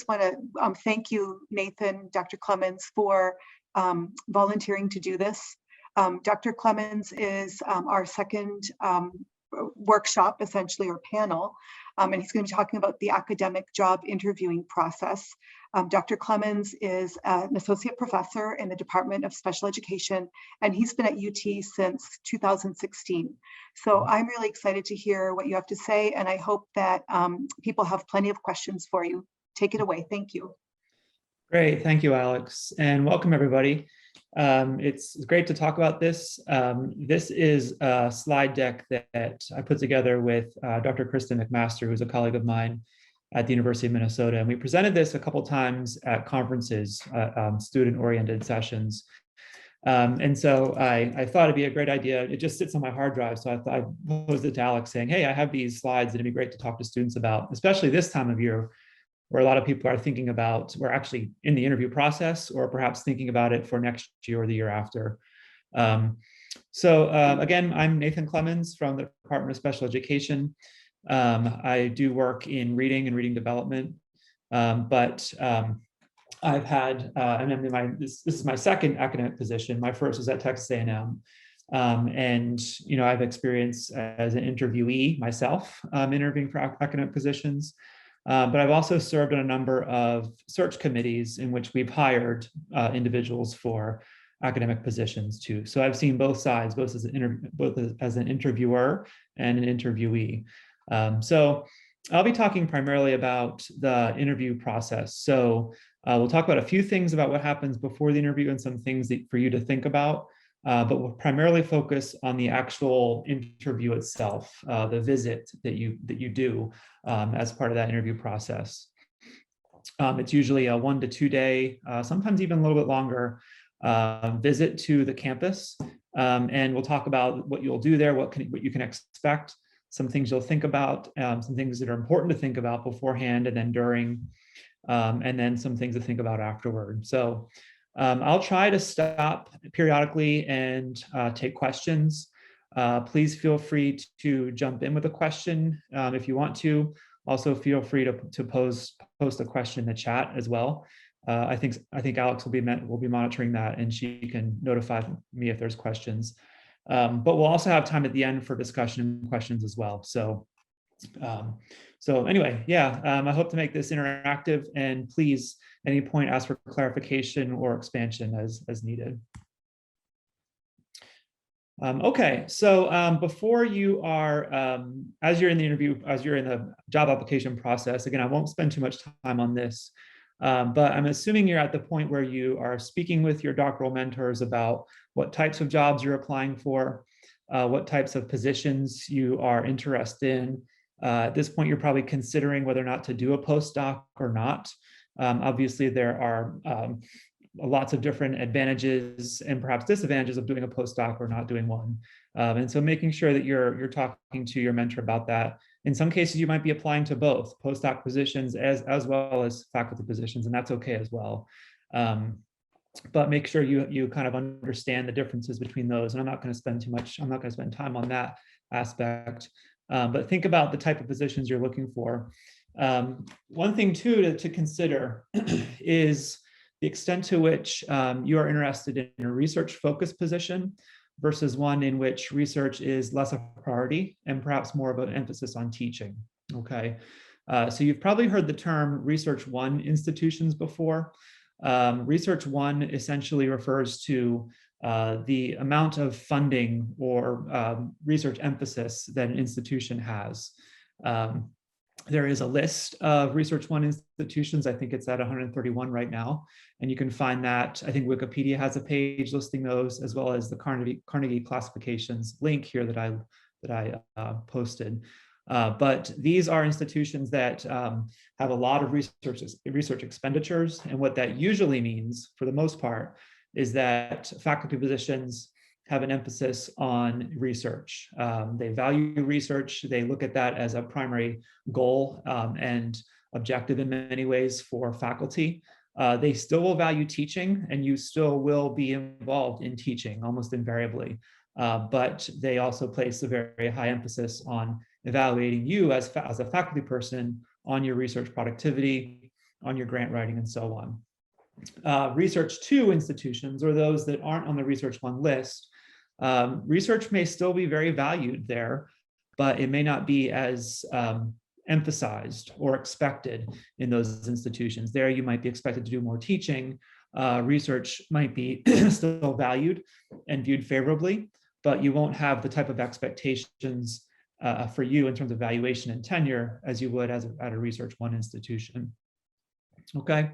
just want to thank you, Nathan, Dr. Clemens, for volunteering to do this. Dr. Clemens is our second workshop, essentially, or panel, and he's going to be talking about the academic job interviewing process. Dr. Clemens is an associate professor in the Department of Special Education, and he's been at UT since 2016. So I'm really excited to hear what you have to say, and I hope that people have plenty of questions for you. Take it away. Thank you. Great. Thank you, Alex, and welcome, everybody. It's great to talk about this. This is a slide deck that I put together with Dr. Kristen McMaster, who's a colleague of mine at the University of Minnesota. And we presented this a couple times at conferences, student-oriented sessions. And so I thought it'd be a great idea. It just sits on my hard drive. So I posed it to Alex saying, hey, I have these slides that it'd be great to talk to students about, especially this time of year, where a lot of people are thinking about, we're actually in the interview process, or perhaps thinking about it for next year or the year after. Again, I'm Nathan Clemens from the Department of Special Education. I do work in reading and reading development, but I've had, this is my second academic position. My first was at Texas A&M. And I've experienced as an interviewee myself, interviewing for academic positions. But I've also served on a number of search committees in which we've hired individuals for academic positions too. So I've seen both sides, both as an interviewer and an interviewee. So I'll be talking primarily about the interview process. So we'll talk about a few things about what happens before the interview and some things for you to think about. But we'll primarily focus on the actual interview itself, the visit that you do as part of that interview process. It's usually a 1 to 2 day, sometimes even a little bit longer, visit to the campus, and we'll talk about what you'll do there, what you can expect, some things you'll think about, some things that are important to think about beforehand and then during, and then some things to think about afterward. So. I'll try to stop periodically and take questions. Please feel free to jump in with a question if you want to. Also, feel free to post a question in the chat as well. I think Alex will be monitoring that, and she can notify me if there's questions. But we'll also have time at the end for discussion and questions as well. So anyway, yeah, I hope to make this interactive, and please, at any point, ask for clarification or expansion as needed. Okay, so before you are, as you're in the interview, as you're in the job application process, again, I won't spend too much time on this, but I'm assuming you're at the point where you are speaking with your doctoral mentors about what types of jobs you're applying for, what types of positions you are interested in. At this point, you're probably considering whether or not to do a postdoc or not. Obviously, there are lots of different advantages and perhaps disadvantages of doing a postdoc or not doing one. And so making sure that you're talking to your mentor about that. In some cases, you might be applying to both postdoc positions as well as faculty positions, and that's okay as well. But make sure you kind of understand the differences between those. And I'm not going to spend time on that aspect. But think about the type of positions you're looking for. One thing too to consider is the extent to which you are interested in a research-focused position versus one in which research is less a priority and perhaps more of an emphasis on teaching. Okay, so you've probably heard the term Research 1 institutions before. Research 1 essentially refers to the amount of funding or research emphasis that an institution has. There is a list of Research 1 institutions. I think it's at 131 right now. And you can find that, I think Wikipedia has a page listing those, as well as the Carnegie classifications link here that I posted. But these are institutions that have a lot of research expenditures. And what that usually means, for the most part, is that faculty positions have an emphasis on research. They value research. They look at that as a primary goal and objective in many ways for faculty. They still will value teaching, and you still will be involved in teaching almost invariably. But they also place a very high emphasis on evaluating you as a faculty person on your research productivity, on your grant writing and so on. Research 2 institutions, or those that aren't on the Research 1 list, research may still be very valued there, but it may not be as emphasized or expected in those institutions. There you might be expected to do more teaching. Research might be still valued and viewed favorably, but you won't have the type of expectations for you in terms of valuation and tenure as you would at a Research 1 institution. Okay,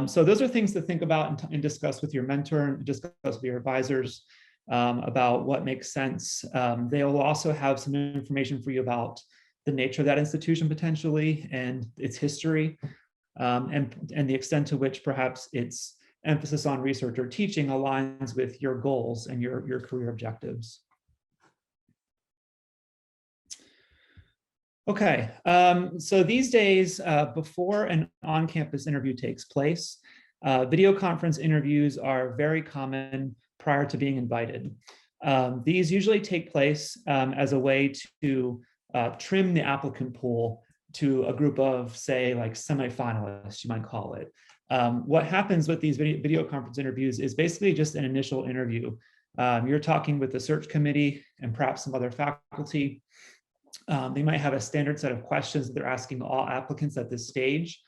so those are things to think about and discuss with your mentor and discuss with your advisors about what makes sense. They will also have some information for you about the nature of that institution potentially and its history, and the extent to which perhaps its emphasis on research or teaching aligns with your goals and your career objectives. Okay, so these days, before an on-campus interview takes place, video conference interviews are very common prior to being invited. These usually take place as a way to trim the applicant pool to a group of, say, like semifinalists, you might call it. What happens with these video conference interviews is basically just an initial interview. You're talking with the search committee and perhaps some other faculty. They might have a standard set of questions that they're asking all applicants at this stage.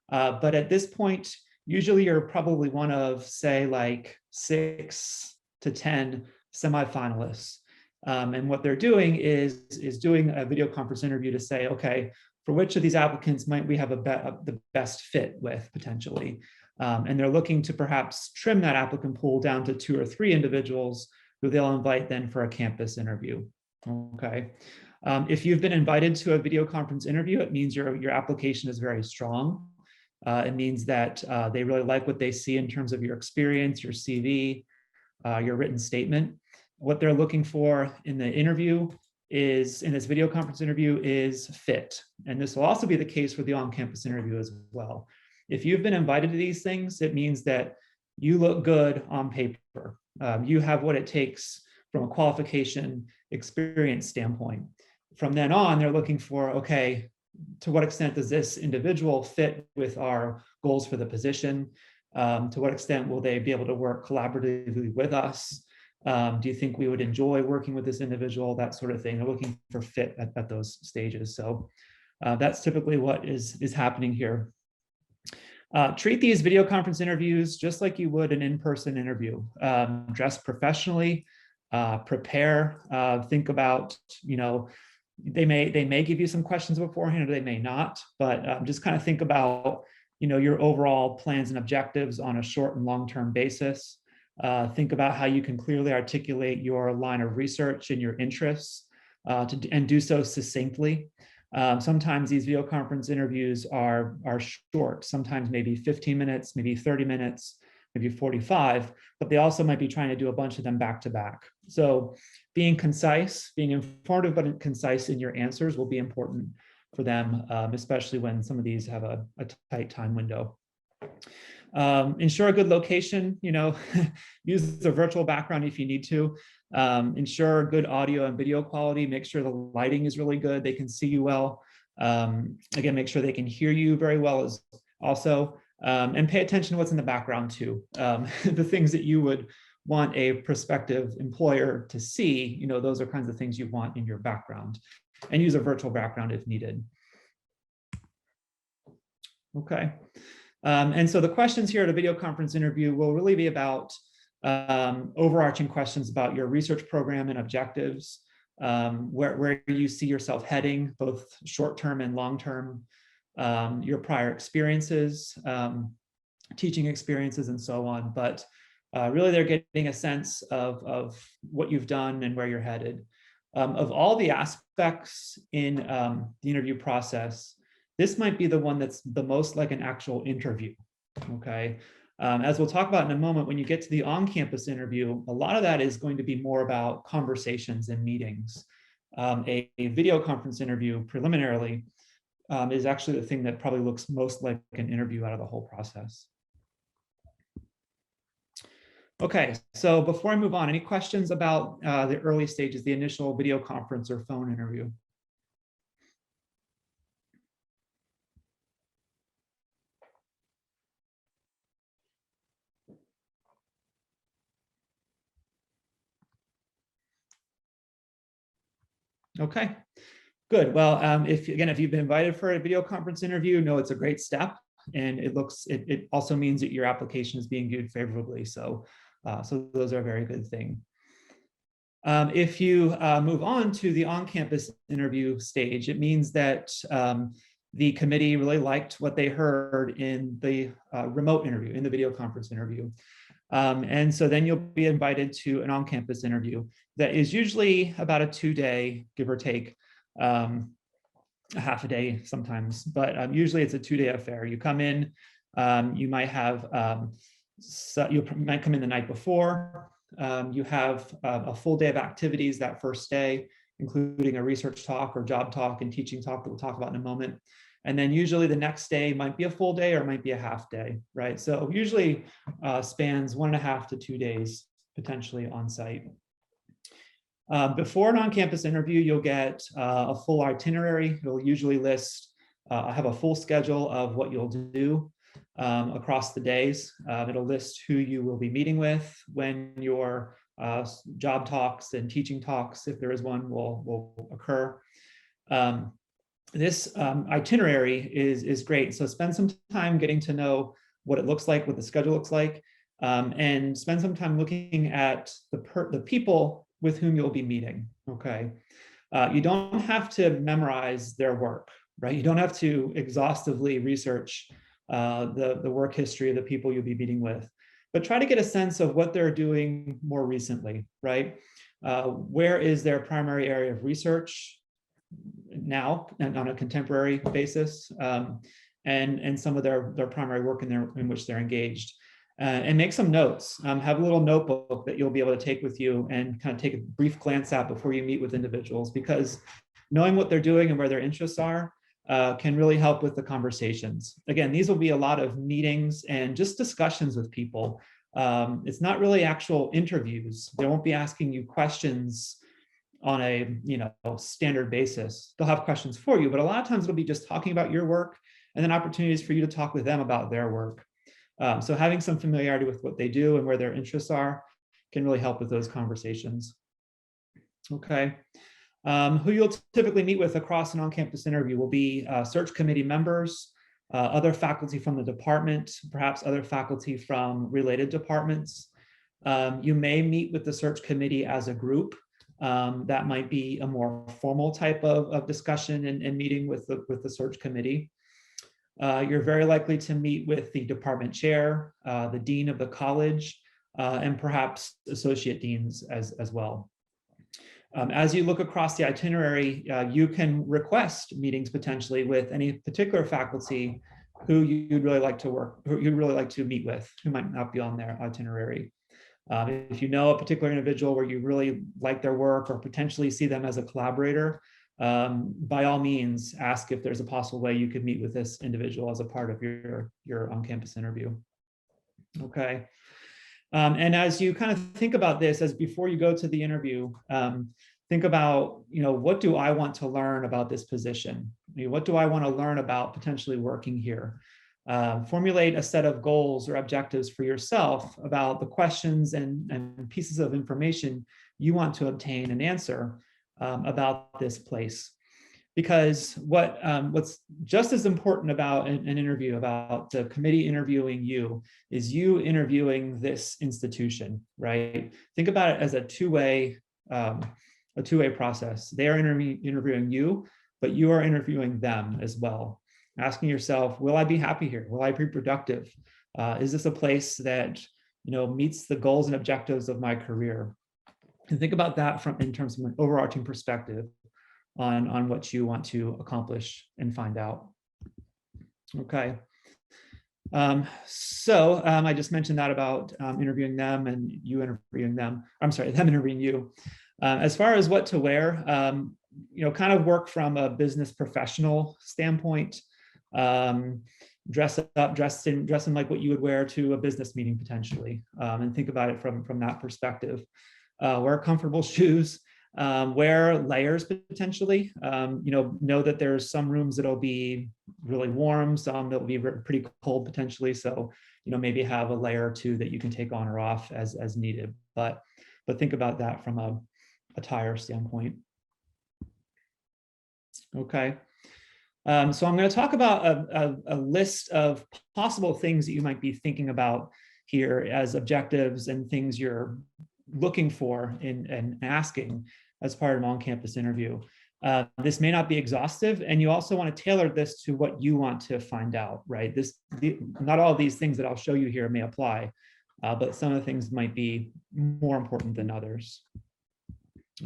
But at this point, usually you're probably one of, say, like 6 to 10 semifinalists. And what they're doing is doing a video conference interview to say, okay, for which of these applicants might we have the best fit with potentially? And they're looking to perhaps trim that applicant pool down to 2 or 3 individuals who they'll invite then for a campus interview. Okay. If you've been invited to a video conference interview, it means your application is very strong. It means that they really like what they see in terms of your experience, your CV, your written statement. What they're looking for in the interview is, in this video conference interview, is fit. And this will also be the case for the on-campus interview as well. If you've been invited to these things, it means that you look good on paper. You have what it takes from a qualification experience standpoint. From then on, they're looking for, okay, to what extent does this individual fit with our goals for the position? To what extent will they be able to work collaboratively with us? Do you think we would enjoy working with this individual? That sort of thing. They're looking for fit at those stages. So that's typically what is happening here. Treat these video conference interviews just like you would an in-person interview. Dress professionally, prepare, think about, they may give you some questions beforehand or they may not, but just kind of think about, your overall plans and objectives on a short and long-term basis. Think about how you can clearly articulate your line of research and your interests and do so succinctly. Sometimes these video conference interviews are short, sometimes maybe 15 minutes, maybe 30 minutes, maybe 45, but they also might be trying to do a bunch of them back to back. So being concise, being informative but concise in your answers will be important for them, especially when some of these have a tight time window. Ensure a good location, use the virtual background if you need to. Ensure good audio and video quality, make sure the lighting is really good, they can see you well. Again, make sure they can hear you very well as also. And pay attention to what's in the background too. The things that you would want a prospective employer to see, those are kinds of things you want in your background, and use a virtual background if needed. Okay. And so the questions here at a video conference interview will really be about overarching questions about your research program and objectives, where you see yourself heading, both short-term and long-term, your prior experiences, teaching experiences, and so on. But really, they're getting a sense of what you've done and where you're headed. Of all the aspects in the interview process, this might be the one that's the most like an actual interview, okay? As we'll talk about in a moment, when you get to the on-campus interview, a lot of that is going to be more about conversations and meetings. A video conference interview preliminarily is actually the thing that probably looks most like an interview out of the whole process. Okay, so before I move on, any questions about the early stages, the initial video conference or phone interview? Okay, good. Well, if you've been invited for a video conference interview, know it's a great step, and it also means that your application is being viewed favorably. So, so those are a very good thing. If you move on to the on-campus interview stage, it means that the committee really liked what they heard in the remote interview, in the video conference interview. And so then you'll be invited to an on-campus interview that is usually about a 2-day, give or take, a half a day sometimes, but usually it's a 2-day affair. You come in, you might have, you might come in the night before. You have a full day of activities that first day, including a research talk or job talk and teaching talk that we'll talk about in a moment. And then usually the next day might be a full day or might be a half day, right? So usually spans 1.5 to 2 days potentially on site. Before an on-campus interview, you'll get a full itinerary. It'll usually list, have a full schedule of what you'll do across the days. It'll list who you will be meeting with, when your job talks and teaching talks, if there is one, will occur. This itinerary is great. So spend some time getting to know what it looks like, what the schedule looks like, and spend some time looking at the people with whom you'll be meeting, okay? You don't have to memorize their work, right? You don't have to exhaustively research the work history of the people you'll be meeting with, but try to get a sense of what they're doing more recently, right? Where is their primary area of research now and on a contemporary basis, and some of their primary work in which they're engaged. And make some notes. Have a little notebook that you'll be able to take with you and kind of take a brief glance at before you meet with individuals, because knowing what they're doing and where their interests are can really help with the conversations. Again, these will be a lot of meetings and just discussions with people. It's not really actual interviews. They won't be asking you questions on a standard basis. They'll have questions for you, but a lot of times it'll be just talking about your work and then opportunities for you to talk with them about their work. So having some familiarity with what they do and where their interests are can really help with those conversations. Okay. Who you'll typically meet with across an on-campus interview will be search committee members, other faculty from the department, perhaps other faculty from related departments. You may meet with the search committee as a group. That might be a more formal type of discussion and meeting with the search committee. You're very likely to meet with the department chair, the dean of the college, and perhaps associate deans as well. As you look across the itinerary, you can request meetings potentially with any particular faculty who you'd really like to meet with, who might not be on their itinerary. If you know a particular individual where you really like their work or potentially see them as a collaborator, by all means, ask if there's a possible way you could meet with this individual as a part of your on-campus interview. Okay. And as you kind of think about this, as before you go to the interview, think about, what do I want to learn about this position? What do I want to learn about potentially working here? Formulate a set of goals or objectives for yourself about the questions and pieces of information you want to obtain and answer about this place. Because what's just as important about an interview, about the committee interviewing you, is you interviewing this institution, right? Think about it as a two-way process. They are interviewing you, but you are interviewing them as well. Asking yourself, will I be happy here? Will I be productive? Is this a place that meets the goals and objectives of my career? And think about that in terms of an overarching perspective on what you want to accomplish and find out. Okay. So I just mentioned that about interviewing them and you interviewing them. I'm sorry, them interviewing you. As far as what to wear, kind of work from a business professional standpoint. Dress in like what you would wear to a business meeting potentially, and think about it from that perspective. Wear comfortable shoes. Wear layers potentially. Know that there's some rooms that'll be really warm, some that'll be pretty cold potentially. So, maybe have a layer or two that you can take on or off as needed. But think about that from a attire standpoint. Okay. So I'm going to talk about a list of possible things that you might be thinking about here as objectives and things you're looking for in and asking as part of an on-campus interview. This may not be exhaustive, and you also want to tailor this to what you want to find out, right? Not all of these things that I'll show you here may apply, but some of the things might be more important than others.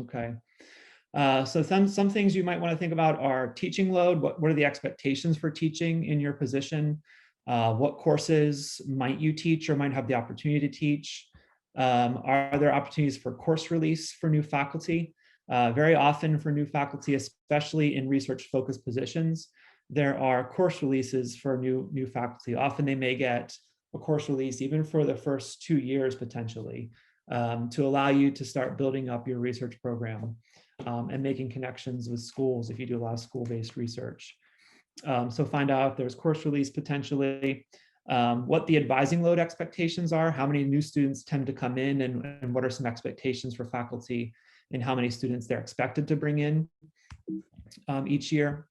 Okay. So some things you might want to think about are teaching load. What are the expectations for teaching in your position? What courses might you teach or might have the opportunity to teach? Are there opportunities for course release for new faculty? Very often for new faculty, especially in research-focused positions, there are course releases for new faculty. Often they may get a course release even for the first 2 years potentially, to allow you to start building up your research program. And making connections with schools if you do a lot of school-based research. So find out if there's course release potentially, what the advising load expectations are, how many new students tend to come in, and what are some expectations for faculty and how many students they're expected to bring in each year.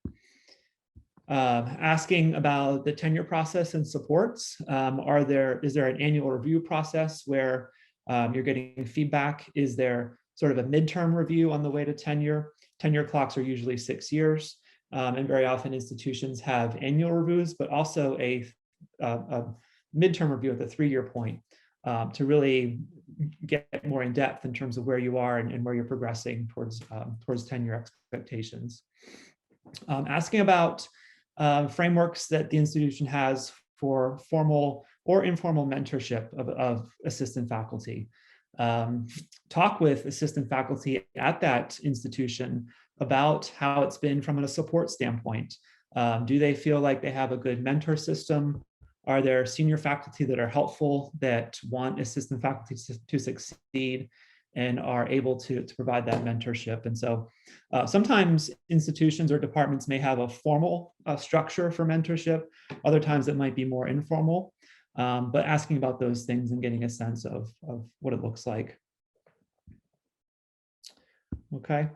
Asking about the tenure process and supports. Is there an annual review process where you're getting feedback? Is there sort of a midterm review on the way to tenure? Tenure clocks are usually 6 years, and very often institutions have annual reviews, but also a midterm review at the 3-year point to really get more in depth in terms of where you are and where you're progressing towards tenure expectations. Asking about frameworks that the institution has for formal or informal mentorship of assistant faculty. Talk with assistant faculty at that institution about how it's been from a support standpoint. Do they feel like they have a good mentor system? Are there senior faculty that are helpful, that want assistant faculty to succeed and are able to provide that mentorship? And so sometimes institutions or departments may have a formal structure for mentorship. Other times it might be more informal. But asking about those things and getting a sense of what it looks like. Okay.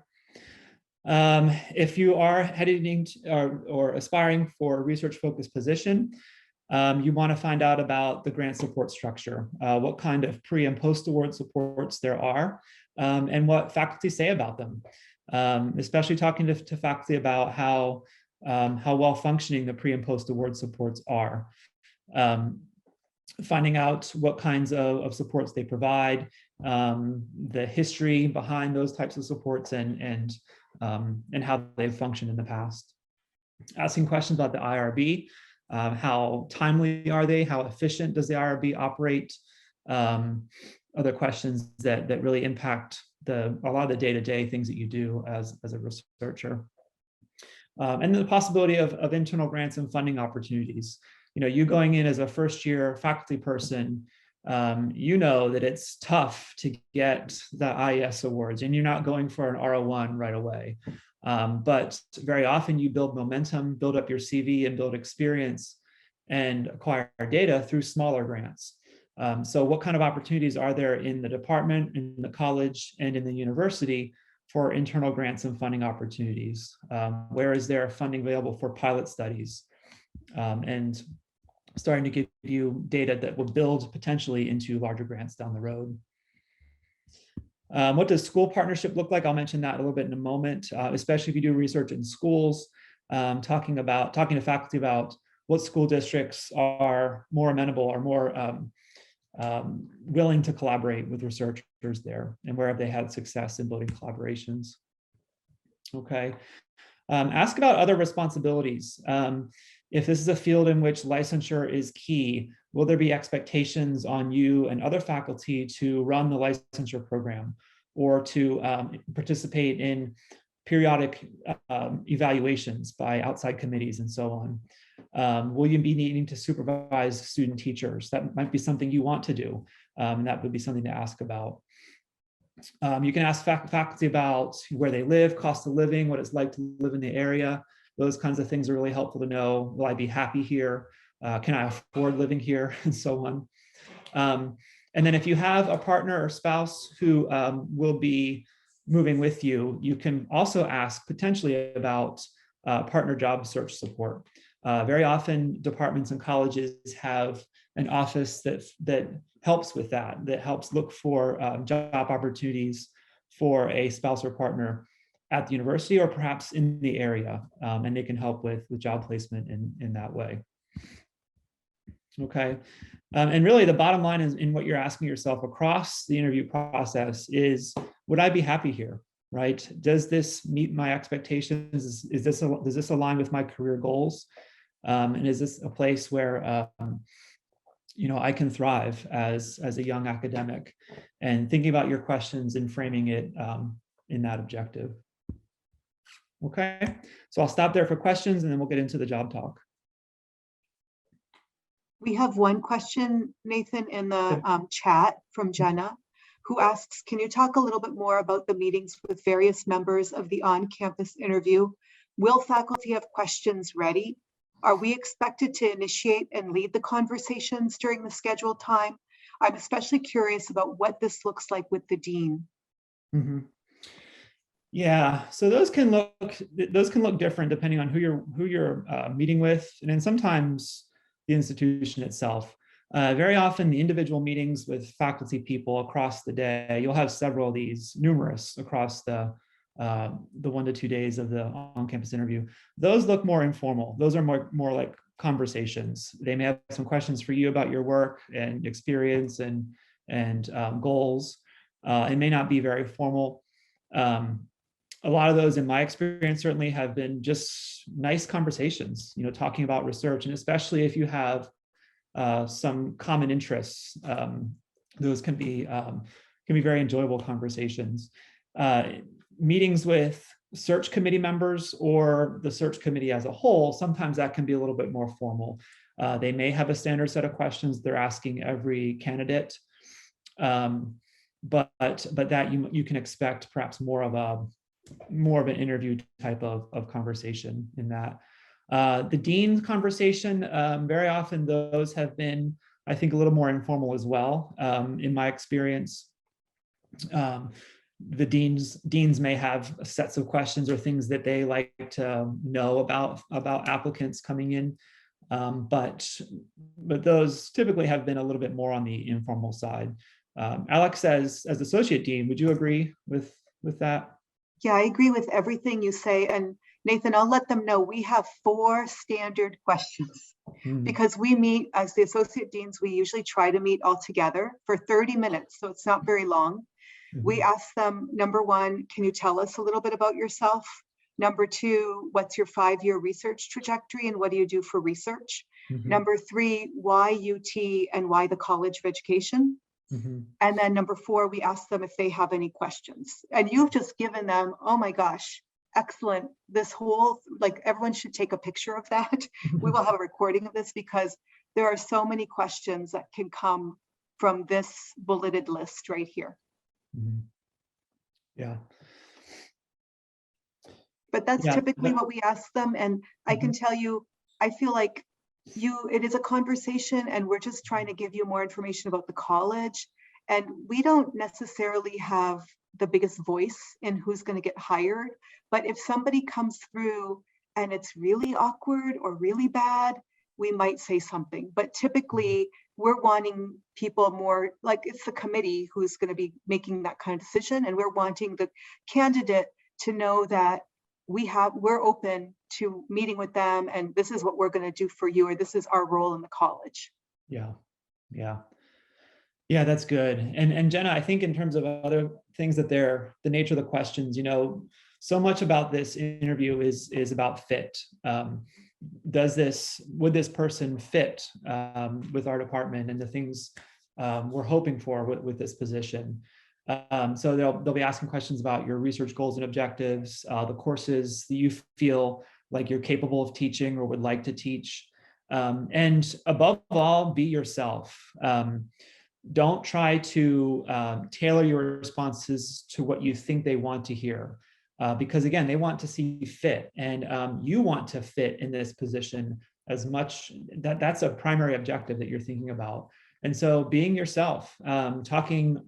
If you are heading or aspiring for a research-focused position, you want to find out about the grant support structure, what kind of pre- and post-award supports there are, and what faculty say about them, especially talking to faculty about how well functioning the pre- and post-award supports are. Finding out what kinds of supports they provide, the history behind those types of supports, and how they've functioned in the past. Asking questions about the IRB, how timely are they? How efficient does the IRB operate? Other questions that really impact a lot of the day-to-day things that you do as a researcher. And the possibility of internal grants and funding opportunities. You going in as a first-year faculty person, you know that it's tough to get the IES awards, and you're not going for an R01 right away. But very often you build momentum, build up your CV, and build experience and acquire data through smaller grants. So what kind of opportunities are there in the department, in the college, and in the university for internal grants and funding opportunities? Where is there funding available for pilot studies? And starting to give you data that will build potentially into larger grants down the road. What does school partnership look like? I'll mention that a little bit in a moment, especially if you do research in schools, talking to faculty about what school districts are more amenable or more willing to collaborate with researchers there, and where have they had success in building collaborations. Okay. Ask about other responsibilities. If this is a field in which licensure is key, will there be expectations on you and other faculty to run the licensure program or to participate in periodic evaluations by outside committees and so on? Will you be needing to supervise student teachers? That might be something you want to do, and that would be something to ask about. You can ask faculty about where they live, cost of living, what it's like to live in the area. Those kinds of things are really helpful to know. Will I be happy here? Can I afford living here? And so on. And then if you have a partner or spouse who will be moving with you, you can also ask potentially about partner job search support. Very often departments and colleges have an office that helps with that helps look for job opportunities for a spouse or partner at the university or perhaps in the area, and they can help with job placement in that way. Okay, and really the bottom line is in what you're asking yourself across the interview process is, would I be happy here, right? Does this meet my expectations? Does this align with my career goals? And is this a place where I can thrive as a young academic? And thinking about your questions and framing it in that objective. Okay, so I'll stop there for questions and then we'll get into the job talk. We have one question, Nathan, in the chat from Jenna, who asks, can you talk a little bit more about the meetings with various members of the on-campus interview? Will faculty have questions ready? Are we expected to initiate and lead the conversations during the scheduled time? I'm especially curious about what this looks like with the dean. Mm-hmm. Yeah, so those can look different depending on who you're meeting with, and then sometimes the institution itself. Very often the individual meetings with faculty people across the day, you'll have several of these, numerous across the 1 to 2 days of the on-campus interview. Those look more informal. Those are more like conversations. They may have some questions for you about your work and experience and goals. It may not be very formal. A lot of those, in my experience, certainly have been just nice conversations, talking about research, and especially if you have some common interests, those can be very enjoyable conversations. Meetings with search committee members or the search committee as a whole, sometimes that can be a little bit more formal. They may have a standard set of questions they're asking every candidate, but that you can expect perhaps more of an interview type of conversation in that. The dean's conversation, very often those have been, I think, a little more informal as well. In my experience, the deans may have sets of questions or things that they like to know about applicants coming in, but those typically have been a little bit more on the informal side. Alex, as associate dean, would you agree with that? Yeah, I agree with everything you say. And Nathan, I'll let them know we have 4 standard questions because we meet as the associate deans. We usually try to meet all together for 30 minutes. So it's not very long. We ask them, number 1, can you tell us a little bit about yourself? Number 2, what's your 5-year research trajectory and what do you do for research? Number 3, why UT and why the College of Education? And then number 4, we ask them if they have any questions. And you've just given them, oh my gosh, excellent. This whole, everyone should take a picture of that. We will have a recording of this because there are so many questions that can come from this bulleted list right here. Yeah. But that's typically what we ask them. And I can tell you, I feel like it is a conversation and we're just trying to give you more information about the college. And we don't necessarily have the biggest voice in who's going to get hired. But if somebody comes through and it's really awkward or really bad, we might say something. But typically we're wanting people more like it's the committee who's going to be making that kind of decision. And we're wanting the candidate to know that we're open to meeting with them and this is what we're going to do for you, or this is our role in the college. Yeah, that's good. And Jenna, I think in terms of other things that the nature of the questions, so much about this interview is about fit. Would this person fit with our department and the things we're hoping for with this position? So they'll be asking questions about your research goals and objectives, the courses that you feel like you're capable of teaching or would like to teach. And above all, be yourself. Don't try to tailor your responses to what you think they want to hear. Because again, they want to see fit and you want to fit in this position as much. That's a primary objective that you're thinking about. And so being yourself, talking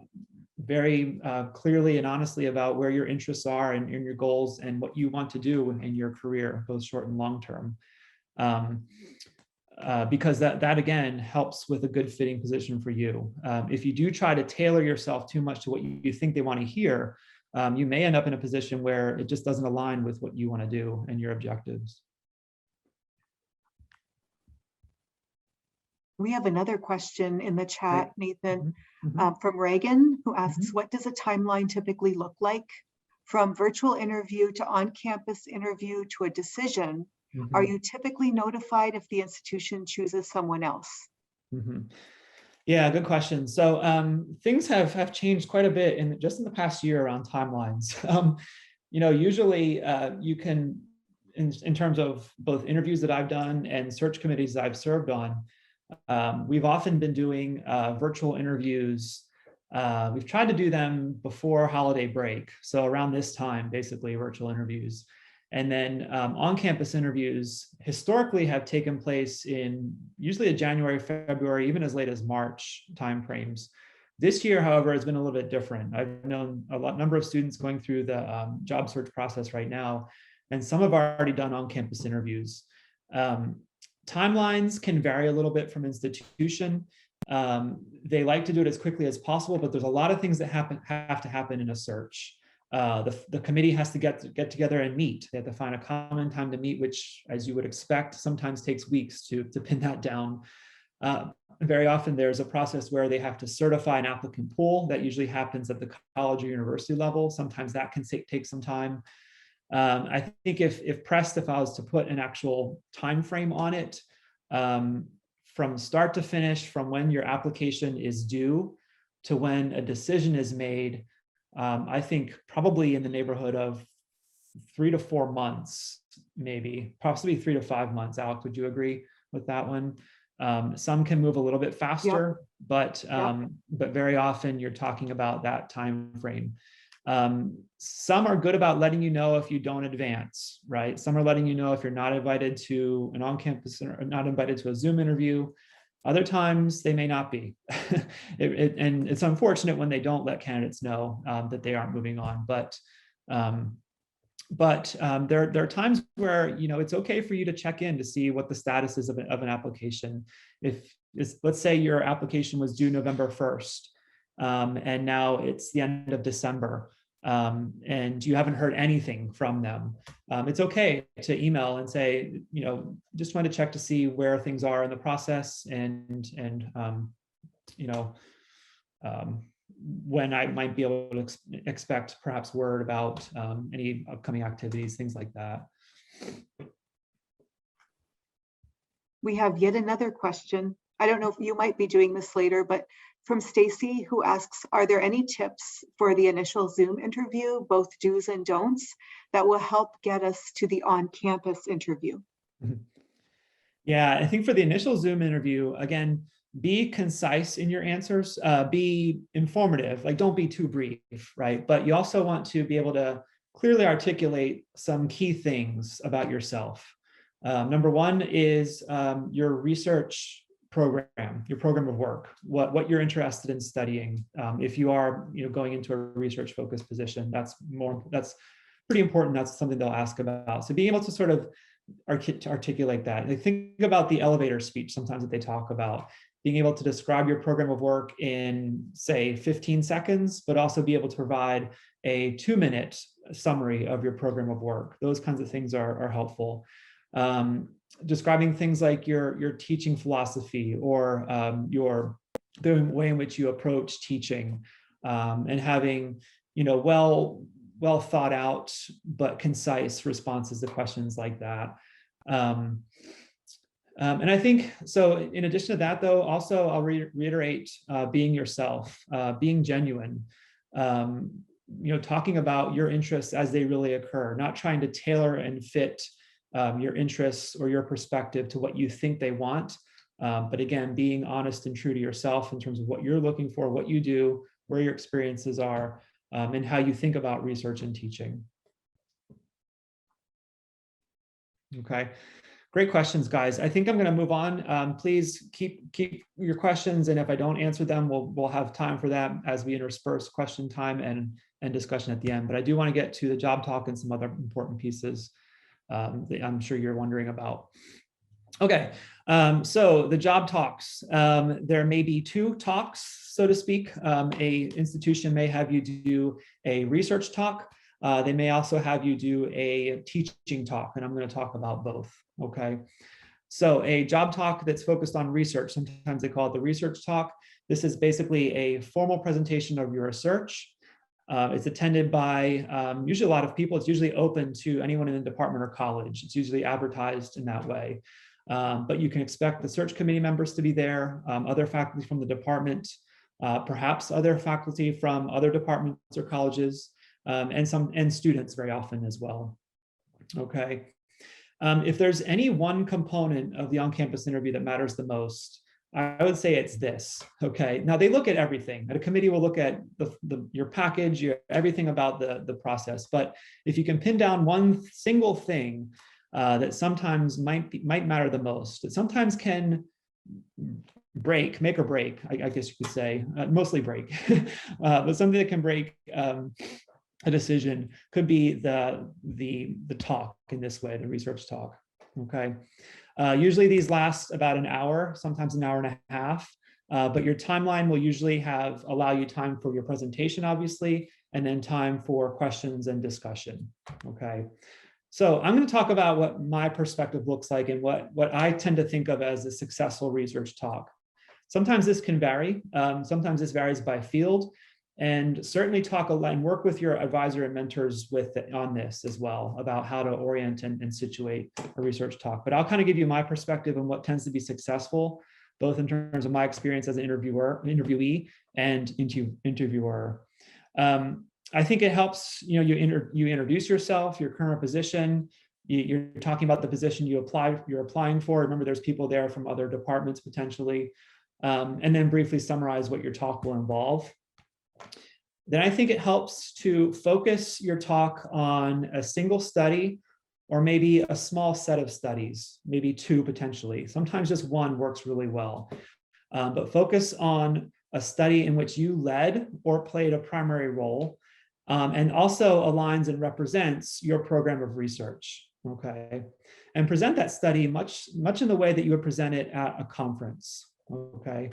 very clearly and honestly about where your interests are and your goals and what you want to do in your career, both short and long term. Because that again helps with a good fitting position for you. If you do try to tailor yourself too much to what you think they want to hear, you may end up in a position where it just doesn't align with what you want to do and your objectives. We have another question in the chat, Nathan, Mm-hmm. from Reagan, who asks, what does a timeline typically look like from virtual interview to on-campus interview to a decision? Mm-hmm. Are you typically notified if the institution chooses someone else? Mm-hmm. Yeah, good question. So things have changed quite a bit just in the past year around timelines. Usually you can, in terms of both interviews that I've done and search committees that I've served on, we've often been doing virtual interviews. We've tried to do them before holiday break. So around this time, basically virtual interviews. And then on-campus interviews historically have taken place in usually a January, February, even as late as March timeframes. This year, however, has been a little bit different. I've known number of students going through the job search process right now, and some have already done on-campus interviews. Timelines can vary a little bit from institution. They like to do it as quickly as possible, but there's a lot of things that have to happen in a search. The committee has to get together and meet. They have to find a common time to meet, which, as you would expect, sometimes takes weeks to pin that down. Very often there's a process where they have to certify an applicant pool. That usually happens at the college or university level. Sometimes that can take some time. I think if pressed, if I was to put an actual time frame on it, from start to finish, from when your application is due to when a decision is made, I think probably in the neighborhood of 3 to 4 months, maybe, possibly 3 to 5 months. Alex, would you agree with that one? Some can move a little bit faster, but very often you're talking about that time frame. Some are good about letting you know if you don't advance, right? Some are letting you know if you're not invited to an on-campus or not invited to a Zoom interview. Other times they may not be. And it's unfortunate when they don't let candidates know that they aren't moving on. But there are times where it's okay for you to check in to see what the status is of an application. Let's say your application was due November 1st, and now it's the end of December, and you haven't heard anything from them. It's okay to email and say, just want to check to see where things are in the process and when I might be able to expect perhaps word about any upcoming activities, things like that. We have yet another question. I don't know if you might be doing this later, but from Stacy, who asks, are there any tips for the initial Zoom interview, both do's and don'ts, that will help get us to the on-campus interview? Yeah, I think for the initial Zoom interview, again, be concise in your answers, be informative, like don't be too brief, right? But you also want to be able to clearly articulate some key things about yourself. Number one is your research program, your program of work, what you're interested in studying. If you are going into a research focused position, that's pretty important. That's something they'll ask about. So being able to sort of articulate that. They think about the elevator speech sometimes that they talk about, being able to describe your program of work in, say, 15 seconds, but also be able to provide a 2-minute summary of your program of work. Those kinds of things are helpful. Describing things like your teaching philosophy or the way in which you approach teaching, and having well thought out but concise responses to questions like that. And I think so. In addition to that, though, also I'll reiterate being yourself, being genuine. Talking about your interests as they really occur, not trying to tailor and fit your interests or your perspective to what you think they want. But again, being honest and true to yourself in terms of what you're looking for, what you do, where your experiences are, and how you think about research and teaching. Okay, Great questions, guys. I think I'm going to move on. Please keep your questions, and if I don't answer them, we'll have time for that as we intersperse question time and discussion at the end. But I do want to get to the job talk and some other important pieces that I'm sure you're wondering about. Okay, so the job talks. There may be two talks, so to speak. A institution may have you do a research talk. They may also have you do a teaching talk, and I'm going to talk about both. Okay, so a job talk that's focused on research, sometimes they call it the research talk. This is basically a formal presentation of your research. It's attended by usually a lot of people. It's usually open to anyone in the department or college. It's usually advertised in that way. But you can expect the search committee members to be there, other faculty from the department, perhaps other faculty from other departments or colleges, and students very often as well. Okay. If there's any one component of the on-campus interview that matters the most, I would say it's this. Okay. Now they look at everything. A committee will look at your package, everything about the process. But if you can pin down one single thing that sometimes might matter the most, it sometimes can make or break, I guess you could say, mostly break, but something that can break a decision could be the talk in this way, the research talk. Okay. Usually these last about an hour, sometimes an hour and a half, but your timeline will usually allow you time for your presentation, obviously, and then time for questions and discussion. Okay. So I'm going to talk about what my perspective looks like and what I tend to think of as a successful research talk. Sometimes this can vary. Sometimes this varies by field. And certainly talk and work with your advisor and mentors on this as well, about how to orient and situate a research talk. But I'll kind of give you my perspective on what tends to be successful, both in terms of my experience as an interviewee and interviewer. I think it helps, you introduce yourself, your current position. You're talking about the position you're applying for. Remember, there's people there from other departments potentially, and then briefly summarize what your talk will involve. Then I think it helps to focus your talk on a single study or maybe a small set of studies, maybe two potentially. Sometimes just one works really well. But focus on a study in which you led or played a primary role, and also aligns and represents your program of research. Okay, and present that study much in the way that you would present it at a conference. Okay.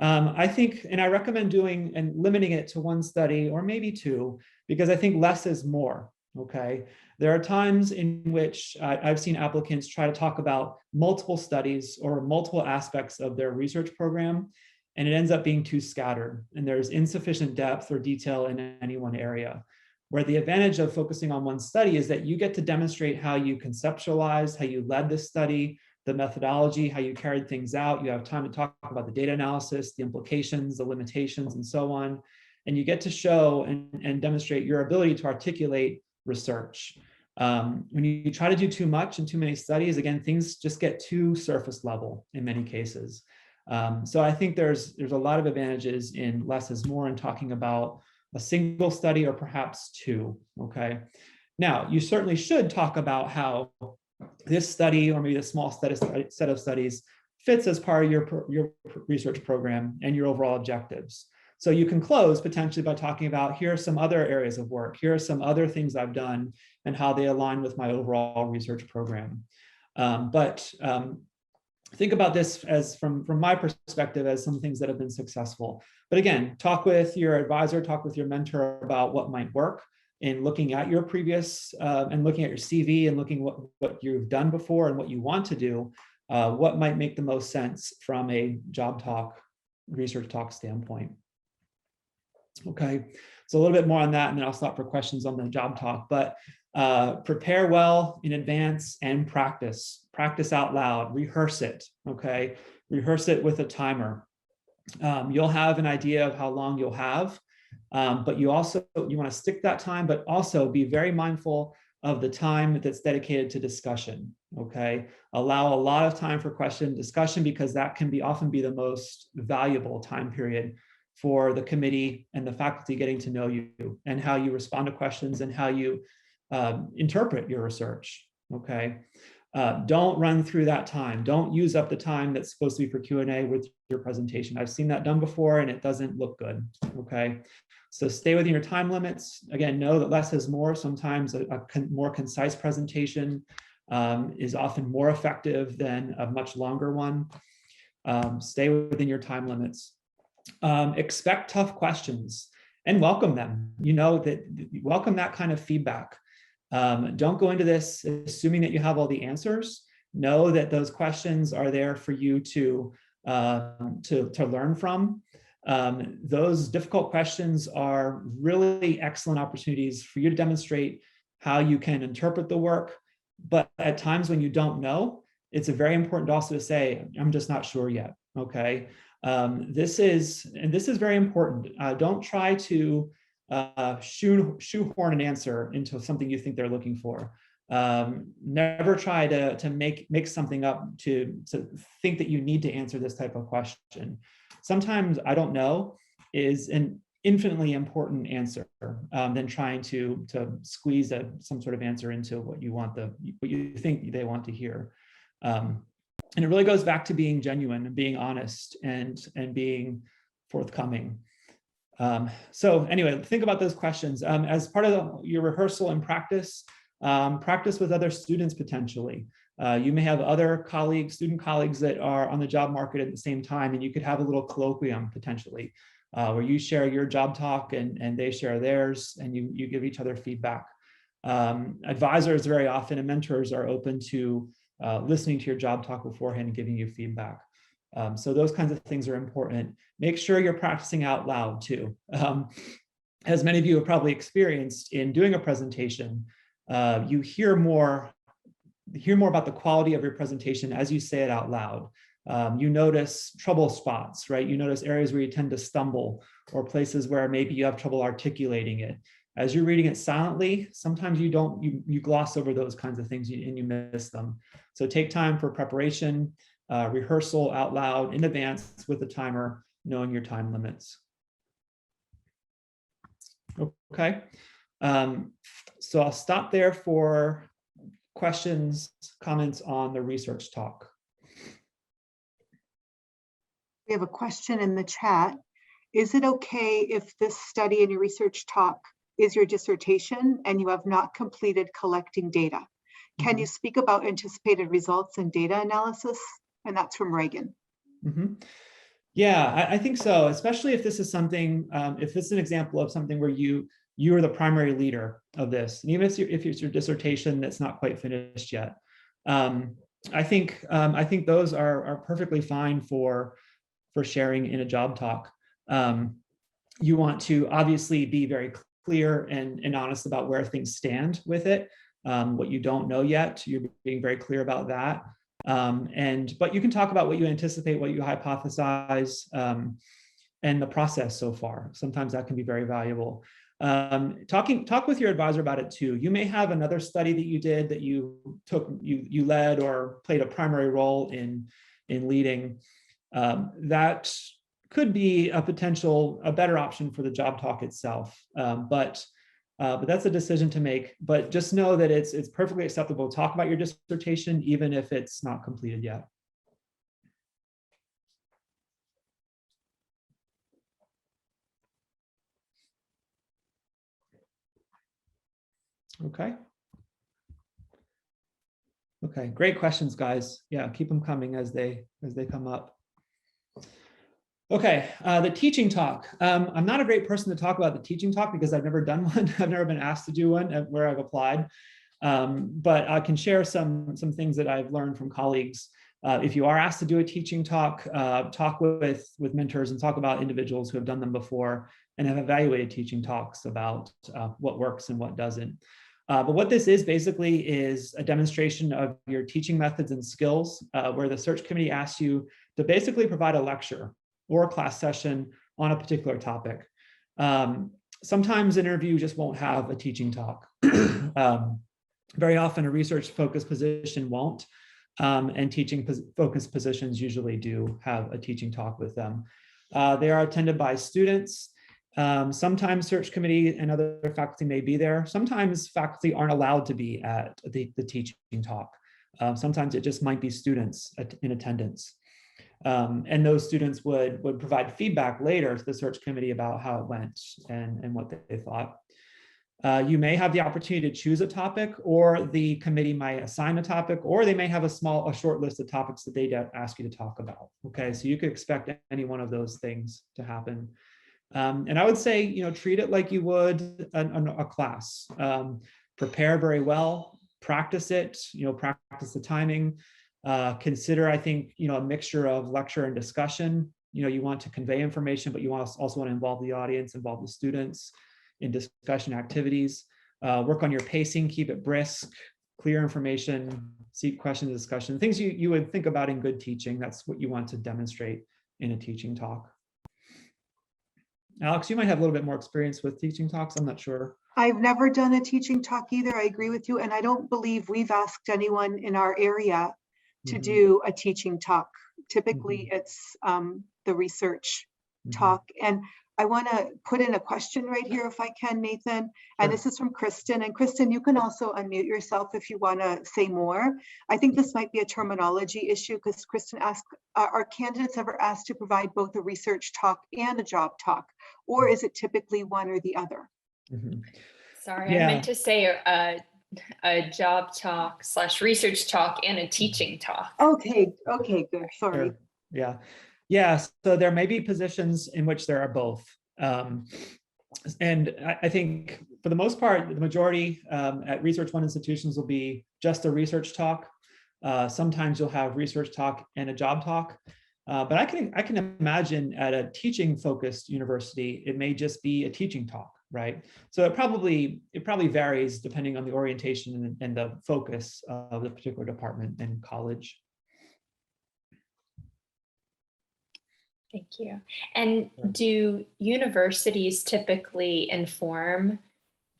I think, and I recommend doing and limiting it to one study or maybe two, because I think less is more. Okay. There are times in which I've seen applicants try to talk about multiple studies or multiple aspects of their research program, and it ends up being too scattered, and there's insufficient depth or detail in any one area. Where the advantage of focusing on one study is that you get to demonstrate how you conceptualized, how you led this study, the methodology, how you carried things out. You have time to talk about the data analysis, the implications, the limitations, and so on. And you get to show and demonstrate your ability to articulate research. When you try to do too much and too many studies, again, things just get too surface level in many cases. So I think there's a lot of advantages in less is more and talking about a single study or perhaps two. Okay. Now, you certainly should talk about how this study or maybe a small set of studies fits as part of your research program and your overall objectives. So you can close potentially by talking about, here are some other areas of work, here are some other things I've done and how they align with my overall research program. Think about this as from my perspective as some things that have been successful. But again, talk with your advisor, talk with your mentor about what might work in looking at your previous and looking at your CV and looking what you've done before and what you want to do, what might make the most sense from a job talk, research talk standpoint. Okay, so a little bit more on that, and then I'll stop for questions on the job talk. But prepare well in advance and practice out loud, rehearse it. Okay, rehearse it with a timer. You'll have an idea of how long you'll have, but you want to stick that time, but also be very mindful of the time that's dedicated to discussion. Okay, allow a lot of time for question discussion, because that can often be the most valuable time period for the committee and the faculty getting to know you and how you respond to questions and how you interpret your research. Okay. Don't run through that time. Don't use up the time that's supposed to be for Q&A with your presentation. I've seen that done before and it doesn't look good, okay? So stay within your time limits. Again, know that less is more. Sometimes a more concise presentation is often more effective than a much longer one. Stay within your time limits. Expect tough questions and welcome them. You know that, welcome that kind of feedback. Don't go into this assuming that you have all the answers. Know that those questions are there for you to learn from. Those difficult questions are really excellent opportunities for you to demonstrate how you can interpret the work. But at times when you don't know, it's very important also to say, I'm just not sure yet, okay? This is very important. Don't try to shoehorn an answer into something you think they're looking for. Never try to make something up to think that you need to answer this type of question. Sometimes I don't know is an infinitely important answer than trying to squeeze some sort of answer into what you think they want to hear. And it really goes back to being genuine and being honest and being forthcoming. So anyway, think about those questions. As part of your rehearsal and practice, practice with other students potentially. You may have other student colleagues that are on the job market at the same time, and you could have a little colloquium potentially, where you share your job talk and they share theirs, and you give each other feedback. Advisors very often and mentors are open to listening to your job talk beforehand and giving you feedback. So those kinds of things are important. Make sure you're practicing out loud too. As many of you have probably experienced in doing a presentation, you hear more about the quality of your presentation as you say it out loud. You notice trouble spots, right? You notice areas where you tend to stumble or places where maybe you have trouble articulating it. As you're reading it silently, sometimes you gloss over those kinds of things and you miss them. So take time for preparation, rehearsal out loud in advance with a timer, knowing your time limits. Okay, so I'll stop there for questions, comments on the research talk. We have a question in the chat. Is it okay if this study in your research talk is your dissertation and you have not completed collecting data? Can you speak about anticipated results and data analysis? And that's from Reagan. Yeah, I think so, especially if this is something, if this is an example of something where you are the primary leader of this, and even if it's your dissertation that's not quite finished yet. I think those are perfectly fine for sharing in a job talk. You want to obviously be very clear and honest about where things stand with it. What you don't know yet, you're being very clear about that. But you can talk about what you anticipate, what you hypothesize, and the process so far. Sometimes that can be very valuable. Talk with your advisor about it too. You may have another study that you did that you led or played a primary role in leading. That could be a better option for the job talk itself. But that's a decision to make. But just know that it's perfectly acceptable to talk about your dissertation, even if it's not completed yet. Okay. Okay, great questions, guys. Yeah, keep them coming as they come up. Okay, the teaching talk. I'm not a great person to talk about the teaching talk because I've never done one. I've never been asked to do one where I've applied. But I can share some things that I've learned from colleagues. If you are asked to do a teaching talk, talk with mentors and talk about individuals who have done them before and have evaluated teaching talks about what works and what doesn't. But what this is basically is a demonstration of your teaching methods and skills, where the search committee asks you to basically provide a lecture or a class session on a particular topic. Sometimes an interview just won't have a teaching talk. Very often a research-focused position won't, and teaching-focused positions usually do have a teaching talk with them. They are attended by students. Sometimes search committee and other faculty may be there. Sometimes faculty aren't allowed to be at the teaching talk. Sometimes it just might be students in attendance. And those students would provide feedback later to the search committee about how it went and what they thought. You may have the opportunity to choose a topic, or the committee might assign a topic, or they may have a short list of topics that they ask you to talk about. Okay, so you could expect any one of those things to happen. And I would say, treat it like you would a class. Prepare very well, practice it, practice the timing. Consider, I think, a mixture of lecture and discussion. You want to convey information, but you also want to involve the audience, involve the students in discussion activities. Work on your pacing, keep it brisk, clear information, seek question discussion, things you would think about in good teaching. That's what you want to demonstrate in a teaching talk. Alex, you might have a little bit more experience with teaching talks. I'm not sure. I've never done a teaching talk either. I agree with you. And I don't believe we've asked anyone in our area to do a teaching talk. Typically, it's the research talk. And I want to put in a question right here, if I can, Nathan. And this is from Kristen. And Kristen, you can also unmute yourself if you want to say more. I think this might be a terminology issue, because Kristen asked, are candidates ever asked to provide both a research talk and a job talk? Or is it typically one or the other? Sorry, I meant to say a job talk / research talk and a teaching talk. Okay, good. Sorry. Sure. Yeah, so there may be positions in which there are both. And I think for the most part, the majority at Research One institutions will be just a research talk. Sometimes you'll have research talk and a job talk. But I can imagine at a teaching focused university, it may just be a teaching talk, right? So it probably varies depending on the orientation and the focus of the particular department and college. Thank you. And do universities typically inform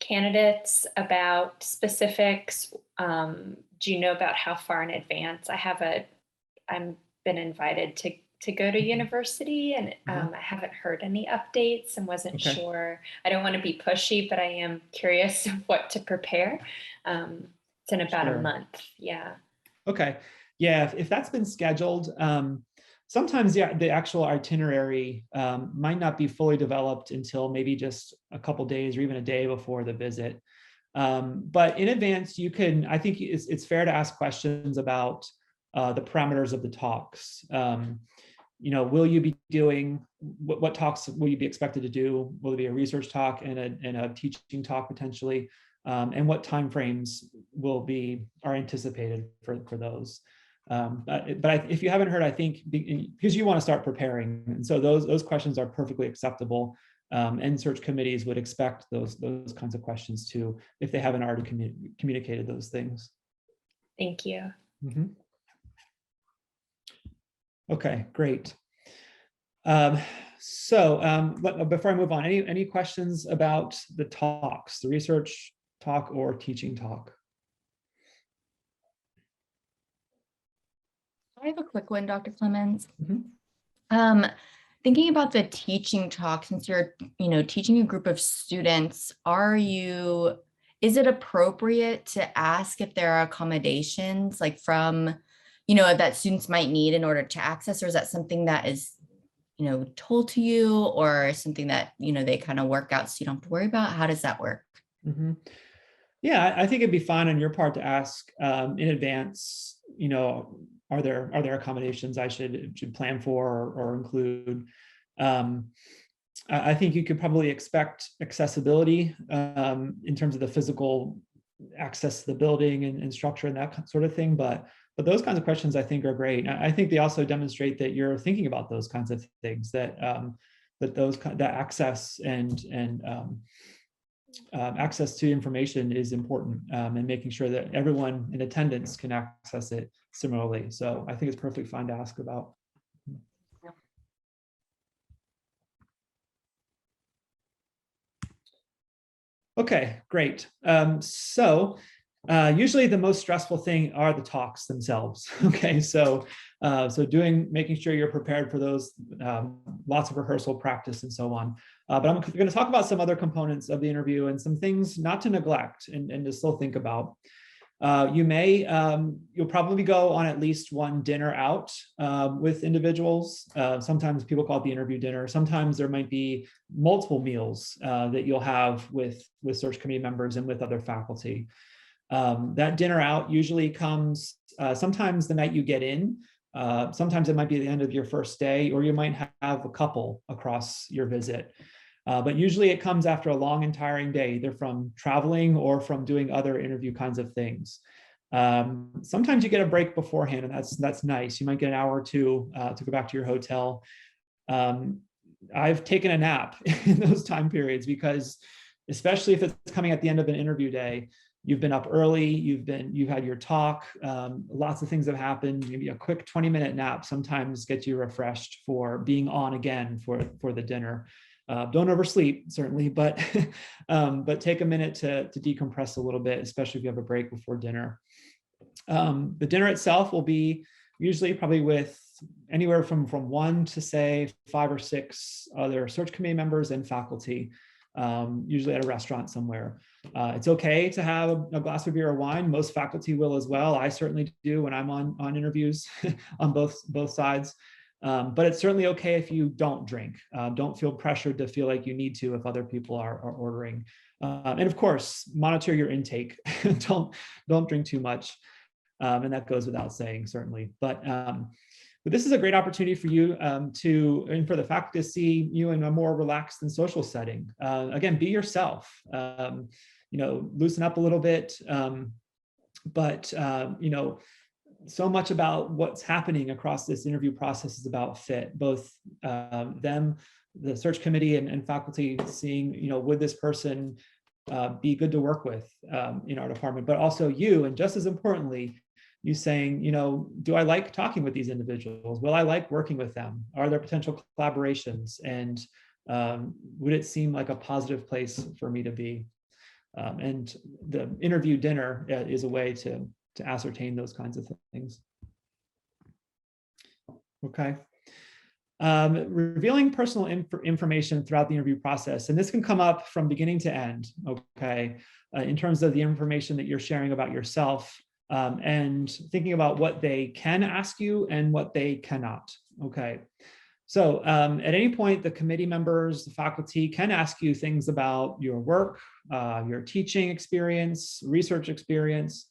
candidates about specifics? Do you know about how far in advance? I'm been invited to go to university, and I haven't heard any updates and wasn't sure. I don't want to be pushy, but I am curious of what to prepare. It's in about a month. Yeah. Okay. Yeah. If that's been scheduled, sometimes the actual itinerary might not be fully developed until maybe just a couple days or even a day before the visit. But in advance, I think it's fair to ask questions about the parameters of the talks. Will you be doing, what talks will you be expected to do? Will it be a research talk and a teaching talk potentially? And what timeframes are anticipated for those? But if you haven't heard, I think because you want to start preparing, and so those questions are perfectly acceptable, and search committees would expect those kinds of questions too, if they haven't already communicated those things. Thank you. Okay, great. So before I move on, any questions about the talks, the research talk or teaching talk? I have a quick one, Dr. Clemens. Thinking about the teaching talk, since you're, teaching a group of students, is it appropriate to ask if there are accommodations like from, that students might need in order to access, or is that something that is, told to you, or something that, they kind of work out so you don't have to worry about? How does that work? Yeah, I think it'd be fine on your part to ask in advance, are there accommodations I should plan for or include? I think you could probably expect accessibility in terms of the physical access to the building and structure and that sort of thing. But those kinds of questions I think are great. I think they also demonstrate that you're thinking about those kinds of things, that access and access to information is important, and making sure that everyone in attendance can access it similarly. So I think it's perfectly fine to ask about. Okay, great. So usually the most stressful thing are the talks themselves. Okay, so making sure you're prepared for those, lots of rehearsal, practice, and so on. But I'm going to talk about some other components of the interview and some things not to neglect and to still think about. You'll probably go on at least one dinner out with individuals. Sometimes people call it the interview dinner. Sometimes there might be multiple meals that you'll have with search committee members and with other faculty. That dinner out usually comes sometimes the night you get in. Sometimes it might be the end of your first day, or you might have a couple across your visit. But usually it comes after a long and tiring day, either from traveling or from doing other interview kinds of things. Sometimes you get a break beforehand, and that's nice. You might get an hour or two to go back to your hotel. I've taken a nap in those time periods because, especially if it's coming at the end of an interview day, you've been up early, you've had your talk, lots of things have happened. Maybe a quick 20-minute nap sometimes gets you refreshed for being on again for the dinner. Don't oversleep, certainly, but take a minute to decompress a little bit, especially if you have a break before dinner. The dinner itself will be usually probably with anywhere from 1 to say 5 or 6 other search committee members and faculty, usually at a restaurant somewhere. It's okay to have a glass of beer or wine. Most faculty will as well. I certainly do when I'm on interviews on both sides. But it's certainly okay if you don't drink. Don't feel pressured to feel like you need to if other people are ordering. And of course, monitor your intake. don't drink too much. And that goes without saying, certainly. But this is a great opportunity for you and for the faculty to see you in a more relaxed and social setting. Again, be yourself. Loosen up a little bit. So much about what's happening across this interview process is about fit, both them, the search committee and faculty seeing, would this person be good to work with in our department, but also you, and just as importantly, you saying, do I like talking with these individuals? Will I like working with them? Are there potential collaborations? And would it seem like a positive place for me to be? And the interview dinner is a way to ascertain those kinds of things. Okay. Revealing personal information throughout the interview process, and this can come up from beginning to end, okay, in terms of the information that you're sharing about yourself, and thinking about what they can ask you and what they cannot, okay? So at any point, the committee members, the faculty can ask you things about your work, your teaching experience, research experience,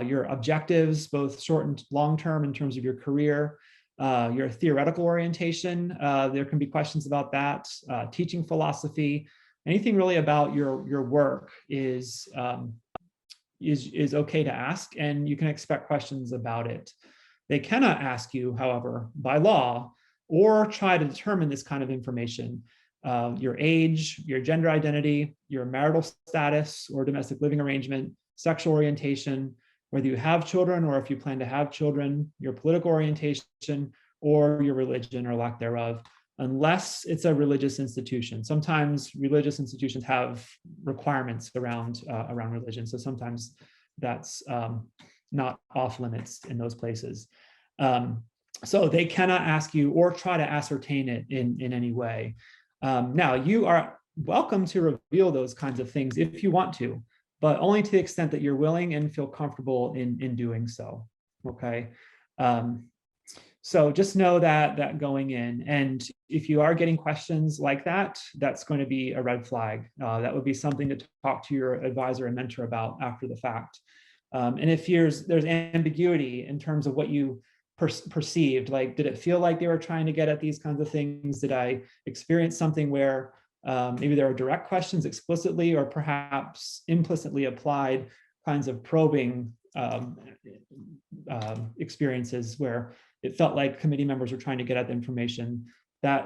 your objectives, both short and long-term in terms of your career, your theoretical orientation. There can be questions about that, teaching philosophy, anything really about your work is okay to ask, and you can expect questions about it. They cannot ask you, however, by law, or try to determine this kind of information, your age, your gender identity, your marital status or domestic living arrangement, sexual orientation, whether you have children or if you plan to have children, your political orientation, or your religion or lack thereof, unless it's a religious institution. Sometimes religious institutions have requirements around religion, so sometimes that's not off limits in those places. So they cannot ask you or try to ascertain it in any way. Now, you are welcome to reveal those kinds of things if you want to, but only to the extent that you're willing and feel comfortable in doing so, okay? So just know that going in, and if you are getting questions like that, that's going to be a red flag. That would be something to talk to your advisor and mentor about after the fact. And if there's ambiguity in terms of what you perceived, like, did it feel like they were trying to get at these kinds of things? Did I experience something where maybe there are direct questions explicitly or perhaps implicitly applied kinds of probing experiences where it felt like committee members were trying to get at the information?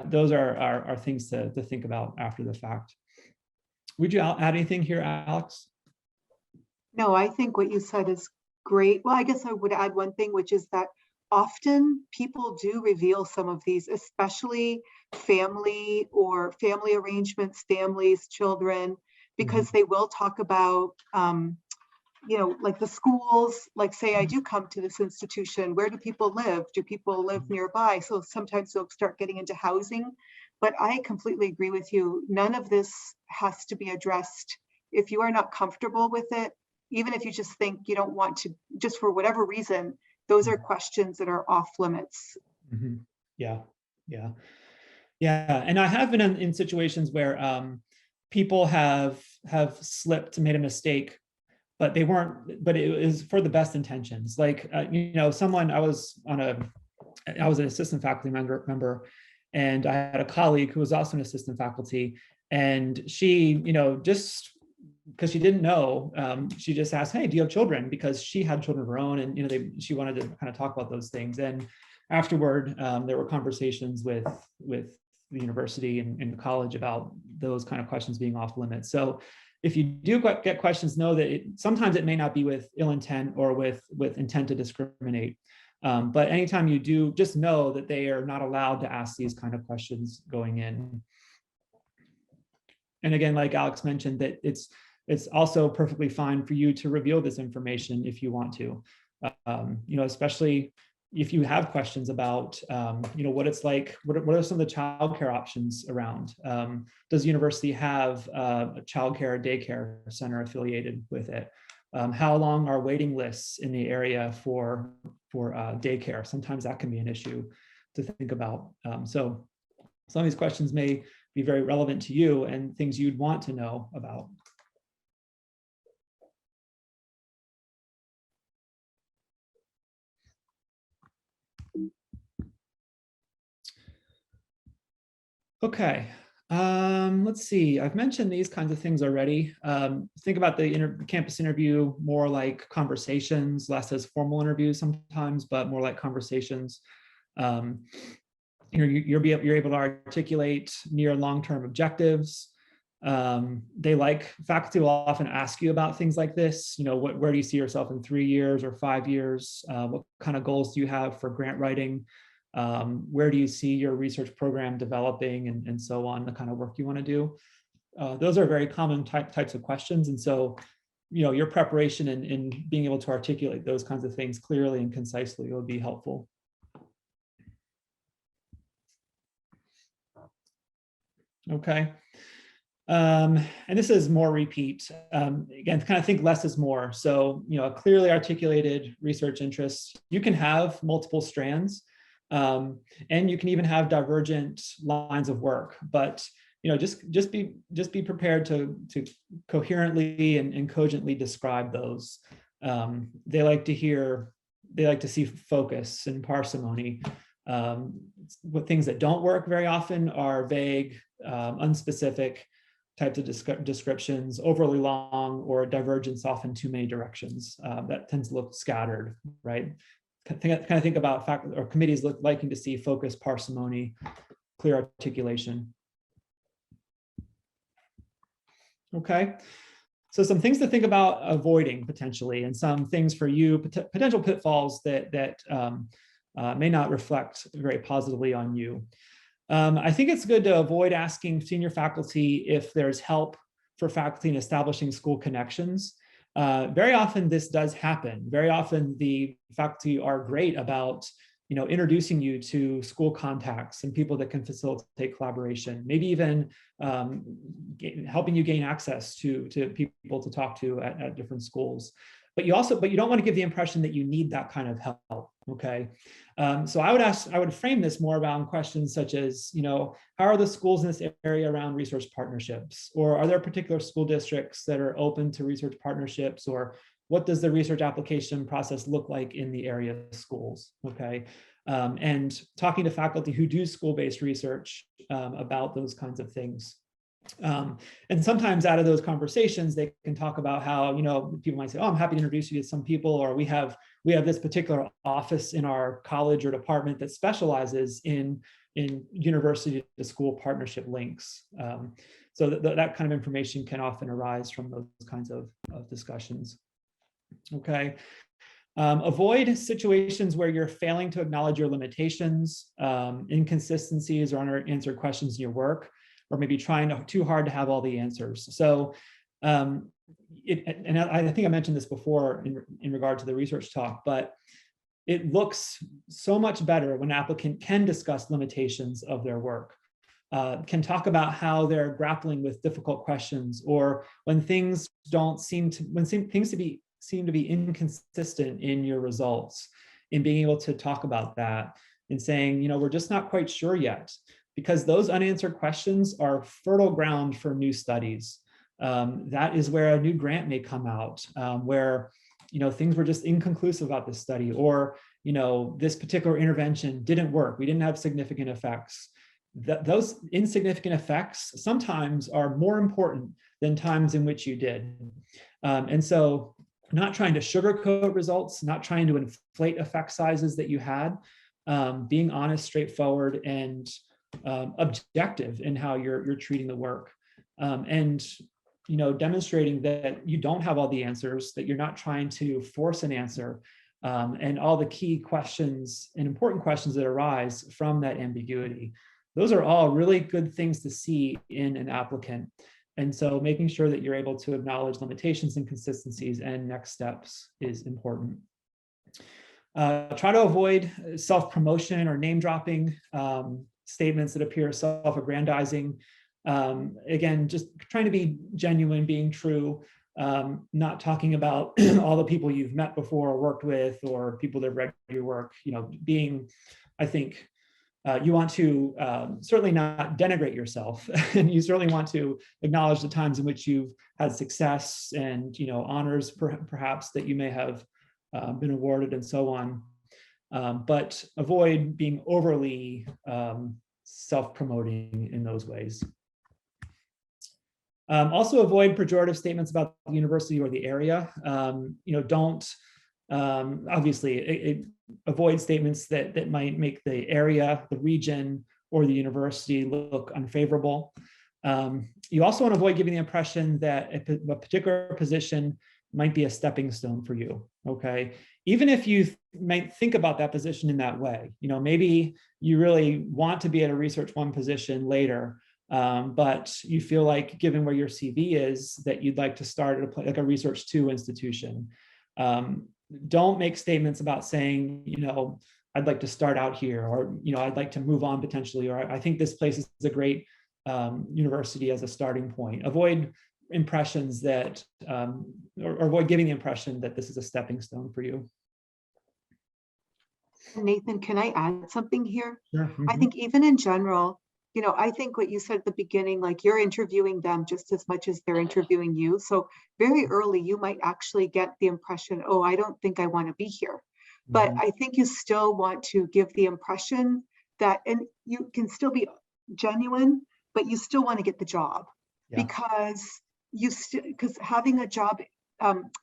Those are things to think about after the fact. Would you add anything here, Alex? No, I think what you said is great. Well, I guess I would add one thing, which is that often people do reveal some of these, especially family or family arrangements, families, children, because they will talk about, like the schools, like say, I do come to this institution, where do people live? Do people live nearby? So sometimes they'll start getting into housing, but I completely agree with you. None of this has to be addressed. If you are not comfortable with it, even if you just think you don't want to, just for whatever reason, those are questions that are off limits. Mm-hmm. Yeah, yeah. Yeah, and I have been in situations where people have slipped, made a mistake, but they weren't. But it was for the best intentions. Like you know, I was an assistant faculty member, and I had a colleague who was also an assistant faculty, and she, you know, just because she didn't know, she just asked, "Hey, do you have children?" Because she had children of her own, and you know, she wanted to kind of talk about those things. And afterward, there were conversations with the university and the college about those kind of questions being off limits. So if you do get questions, know that sometimes it may not be with ill intent or with intent to discriminate. But anytime you do, just know that they are not allowed to ask these kind of questions going in. And again, like Alex mentioned, that it's also perfectly fine for you to reveal this information if you want to, you know, especially if you have questions about, you know, what it's like, what are some of the childcare options around? Does the university have a childcare daycare center affiliated with it? How long are waiting lists in the area for daycare? Sometimes that can be an issue to think about. So some of these questions may be very relevant to you and things you'd want to know about. Okay, let's see. I've mentioned these kinds of things already. Think about the campus interview more like conversations, less as formal interviews sometimes, but more like conversations. You're able to articulate near and long-term objectives. Faculty will often ask you about things like this. You know, where do you see yourself in 3 years or 5 years? What kind of goals do you have for grant writing? Where do you see your research program developing, and so on, the kind of work you want to do? Those are very common types of questions. And so, you know, your preparation in being able to articulate those kinds of things clearly and concisely will be helpful. Okay. And this is more repeat. Again, kind of think less is more. So, you know, a clearly articulated research interest. You can have multiple strands, and you can even have divergent lines of work. But you know, just be prepared to coherently and cogently describe those. They like to see focus and parsimony. What things that don't work very often are vague, unspecific types of descriptions, overly long, or divergence off in too many directions. That tends to look scattered, right? Kind of think about faculty or committees liking to see focus, parsimony, clear articulation. Okay, so some things to think about avoiding potentially, and some things for you, potential pitfalls that may not reflect very positively on you. I think it's good to avoid asking senior faculty if there's help for faculty in establishing school connections. Very often this does happen. Very often the faculty are great about, you know, introducing you to school contacts and people that can facilitate collaboration, maybe even helping you gain access to people to talk to at different schools. But you don't want to give the impression that you need that kind of help. Okay, so I would frame this more around questions such as, you know, how are the schools in this area around research partnerships, or are there particular school districts that are open to research partnerships, or what does the research application process look like in the area schools? Okay, and talking to faculty who do school-based research about those kinds of things. And sometimes out of those conversations, they can talk about how, you know, people might say, oh, I'm happy to introduce you to some people, or we have this particular office in our college or department that specializes in university to school partnership links. So that kind of information can often arise from those kinds of discussions. Okay. Avoid situations where you're failing to acknowledge your limitations, inconsistencies, or unanswered questions in your work, or maybe trying too hard to have all the answers. So, and I think I mentioned this before in regard to the research talk, but it looks so much better when an applicant can discuss limitations of their work. can talk about how they're grappling with difficult questions, or when things seem to be inconsistent in your results, in being able to talk about that and saying, we're just not quite sure yet, because those unanswered questions are fertile ground for new studies. That is where a new grant may come out, where things were just inconclusive about this study, or this particular intervention didn't work, we didn't have significant effects. Those insignificant effects sometimes are more important than times in which you did. And so not trying to sugarcoat results, not trying to inflate effect sizes that you had, being honest, straightforward, and objective in how you're treating the work. And demonstrating that you don't have all the answers, that you're not trying to force an answer, and all the key questions and important questions that arise from that ambiguity. Those are all really good things to see in an applicant. And so making sure that you're able to acknowledge limitations, inconsistencies, and next steps is important. Try to avoid self-promotion or name dropping, statements that appear self-aggrandizing. Again, just trying to be genuine, being true, not talking about all the people you've met before or worked with, or people that have read your work, being, I think, you want to certainly not denigrate yourself, and you certainly want to acknowledge the times in which you've had success and honors perhaps that you may have been awarded and so on, but avoid being overly self-promoting in those ways. Also avoid pejorative statements about the university or the area. Don't obviously avoid statements that might make the area, the region, or the university look unfavorable. You also want to avoid giving the impression that a particular position might be a stepping stone for you, okay? Even if you might think about that position in that way, maybe you really want to be at a Research 1 position later, but you feel like, given where your CV is, that you'd like to start at like a Research 2 institution. Don't make statements about saying, I'd like to start out here, or, I'd like to move on potentially, or I think this place is a great university as a starting point. Avoid impressions that, or avoid giving the impression that this is a stepping stone for you. Nathan, can I add something here? Sure. Mm-hmm. I think even in general, I think what you said at the beginning, like you're interviewing them just as much as they're interviewing you. So very early, you might actually get the impression, oh, I don't think I want to be here. Mm-hmm. But I think you still want to give the impression that, and you can still be genuine, but you still want to get the job. Yeah. Because having a job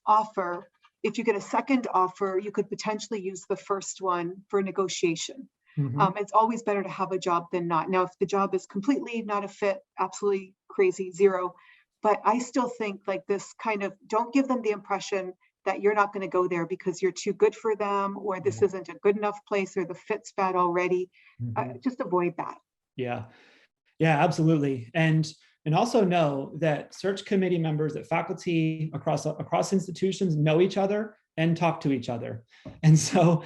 offer, if you get a second offer, you could potentially use the first one for negotiation. Mm-hmm. It's always better to have a job than not. Now, if the job is completely not a fit, absolutely crazy, zero. But I still think like this kind of, don't give them the impression that you're not going to go there because you're too good for them, or this isn't a good enough place, or the fit's bad already. Mm-hmm. Just avoid that. Yeah, absolutely. And also know that search committee members, that faculty across institutions know each other and talk to each other. And so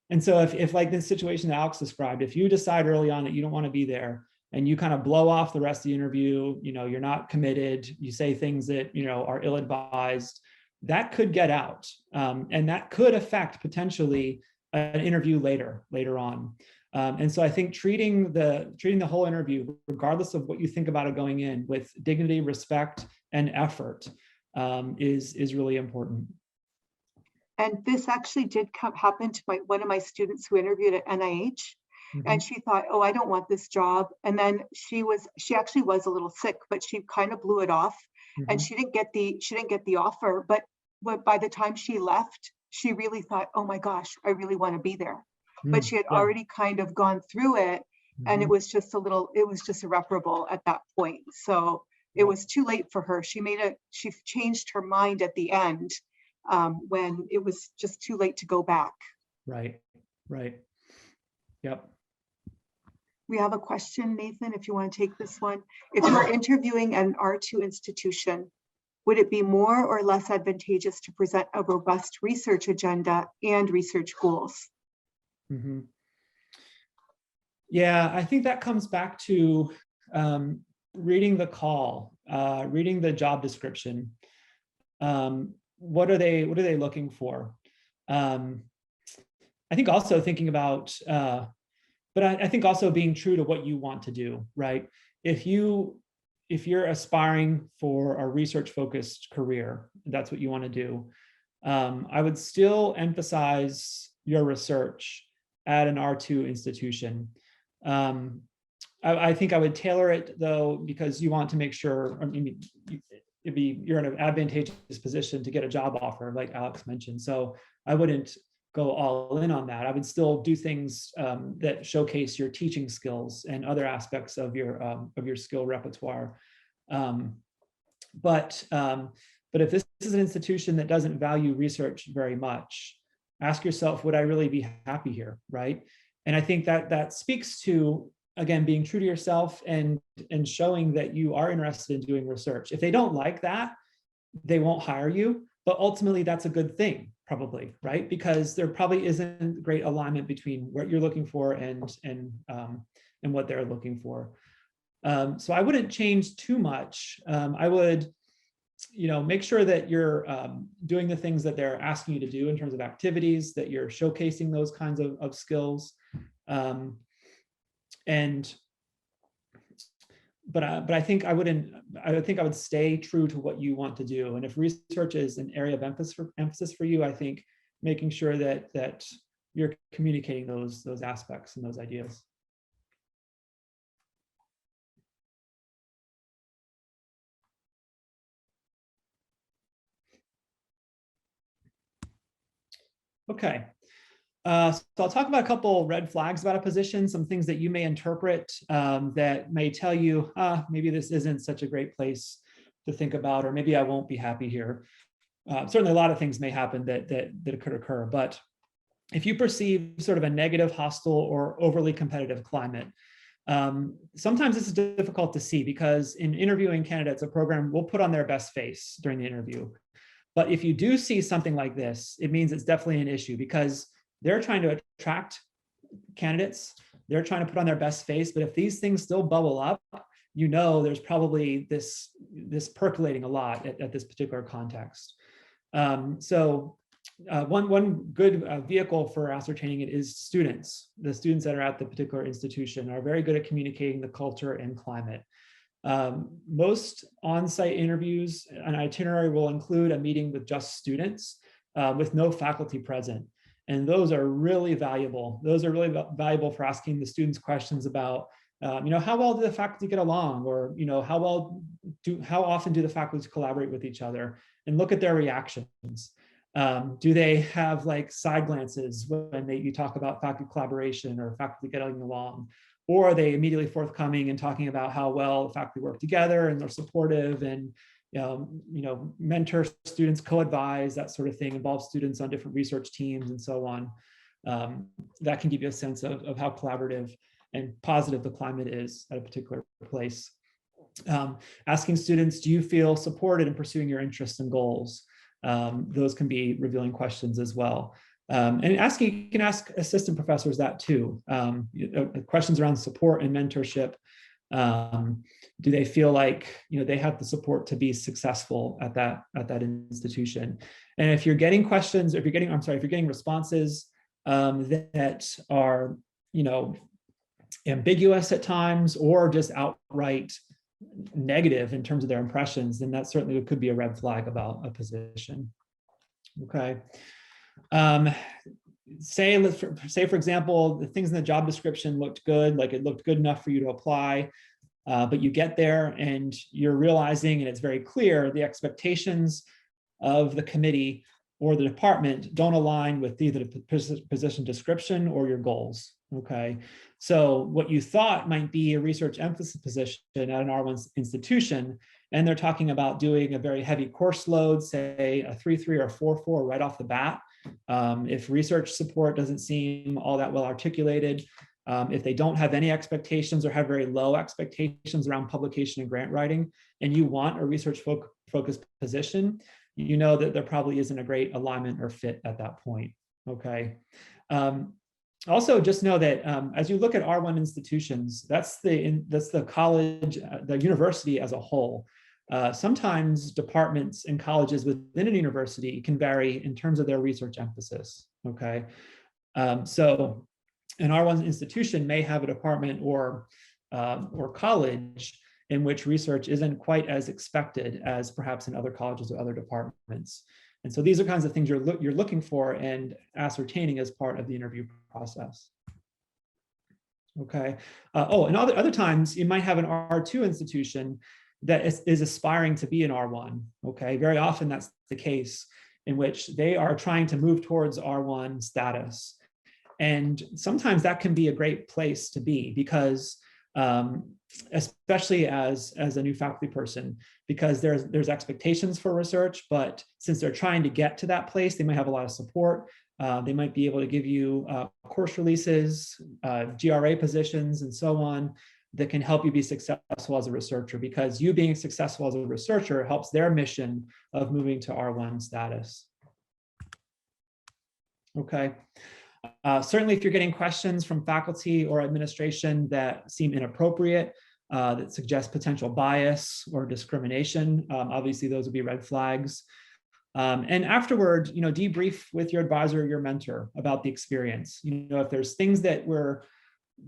if like this situation that Alex described, if you decide early on that you don't want to be there, and you kind of blow off the rest of the interview, you're not committed, you say things that, are ill-advised, that could get out. And that could affect potentially an interview later on. And so I think treating the whole interview, regardless of what you think about it going in, with dignity, respect, and effort, is really important. And this actually did happen to one of my students who interviewed at NIH, mm-hmm. and she thought, oh, I don't want this job. And then she actually was a little sick, but she kind of blew it off, mm-hmm. and she didn't get the offer. But by the time she left, she really thought, oh my gosh, I really want to be there. But she had already kind of gone through it, mm-hmm. and it was just irreparable at that point. So it was too late for her. She changed her mind at the end, when it was just too late to go back. Right. Yep. We have a question, Nathan, if you want to take this one. If you're interviewing an R2 institution, would it be more or less advantageous to present a robust research agenda and research goals? Mm-hmm. Yeah, I think that comes back to reading the call, reading the job description. What are they looking for? I think also thinking about, but I think also being true to what you want to do, right? If you're aspiring for a research-focused career, that's what you want to do, I would still emphasize your research at an R2 institution. I think I would tailor it though, because you want to make sure, I mean, you're in an advantageous position to get a job offer, like Alex mentioned. So I wouldn't go all in on that. I would still do things that showcase your teaching skills and other aspects of your skill repertoire. But if this is an institution that doesn't value research very much, ask yourself, would I really be happy here, right? And I think that speaks to, again, being true to yourself and showing that you are interested in doing research. If they don't like that, they won't hire you, but ultimately that's a good thing, probably, right? Because there probably isn't great alignment between what you're looking for and what they're looking for. So I wouldn't change too much. I would, make sure that you're doing the things that they're asking you to do in terms of activities, that you're showcasing those kinds of skills. But I think I would stay true to what you want to do. And if research is an area of emphasis for you, I think making sure that you're communicating those aspects and those ideas. Okay. So I'll talk about a couple red flags about a position, some things that you may interpret that may tell you, maybe this isn't such a great place to think about, or maybe I won't be happy here. Certainly a lot of things may happen that could occur, but if you perceive sort of a negative, hostile, or overly competitive climate, sometimes this is difficult to see because in interviewing candidates, a program will put on their best face during the interview. But if you do see something like this, it means it's definitely an issue because they're trying to attract candidates. They're trying to put on their best face. But if these things still bubble up, there's probably this percolating a lot at this particular context. So one good vehicle for ascertaining it is students. The students that are at the particular institution are very good at communicating the culture and climate. Most on-site interviews, an itinerary will include a meeting with just students with no faculty present. And those are really valuable. Those are really valuable for asking the students questions about, how well do the faculty get along? Or, how often do the faculty collaborate with each other? And look at their reactions. Do they have like side glances when you talk about faculty collaboration or faculty getting along? Or are they immediately forthcoming and talking about how well the faculty work together and they're supportive and mentor students, co-advise, that sort of thing, involve students on different research teams and so on. That can give you a sense of how collaborative and positive the climate is at a particular place. Asking students, do you feel supported in pursuing your interests and goals? Those can be revealing questions as well. And you can ask assistant professors that too. Questions around support and mentorship. Do they feel like they have the support to be successful at that institution? And if you're getting questions, if you're getting responses that are ambiguous at times or just outright negative in terms of their impressions, then that certainly could be a red flag about a position. Okay. Say for example, the things in the job description looked good, like it looked good enough for you to apply, but you get there and you're realizing, and it's very clear, the expectations of the committee or the department don't align with either the position description or your goals. Okay, so what you thought might be a research emphasis position at an R1 institution, and they're talking about doing a very heavy course load, say a 3.3 or 4.4 right off the bat. If research support doesn't seem all that well articulated, if they don't have any expectations or have very low expectations around publication and grant writing, and you want a research focused position, that there probably isn't a great alignment or fit at that point. Okay. Also, just know that as you look at R1 institutions, that's the college, the university as a whole. Sometimes departments and colleges within a university can vary in terms of their research emphasis, okay? So an R1 institution may have a department or college in which research isn't quite as expected as perhaps in other colleges or other departments. And so these are kinds of things you're looking for and ascertaining as part of the interview process. Okay. And other times you might have an R2 institution that is aspiring to be an R1. Okay. Very often that's the case in which they are trying to move towards R1 status. And sometimes that can be a great place to be because especially as a new faculty person, because there's expectations for research, but since they're trying to get to that place, they might have a lot of support. They might be able to give you course releases, GRA positions, and so on that can help you be successful as a researcher, because you being successful as a researcher helps their mission of moving to R1 status. Okay. Certainly, if you're getting questions from faculty or administration that seem inappropriate, that suggest potential bias or discrimination, obviously those would be red flags. And afterward, debrief with your advisor or your mentor about the experience. If there's things that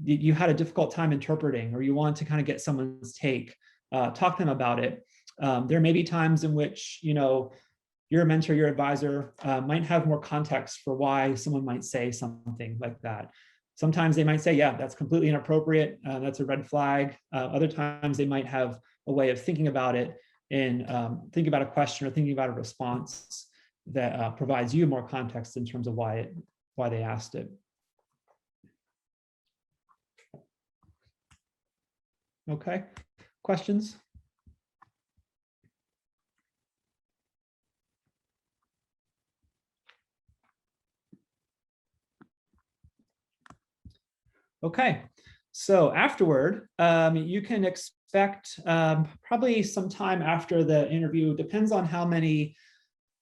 you had a difficult time interpreting, or you want to kind of get someone's take, talk to them about it. There may be times in which, your mentor, your advisor might have more context for why someone might say something like that. Sometimes they might say, yeah, that's completely inappropriate. That's a red flag. Other times they might have a way of thinking about it and thinking about a question or thinking about a response that provides you more context in terms of why they asked it. Okay, questions? Okay, so afterward, you can expect probably some time after the interview, depends on how many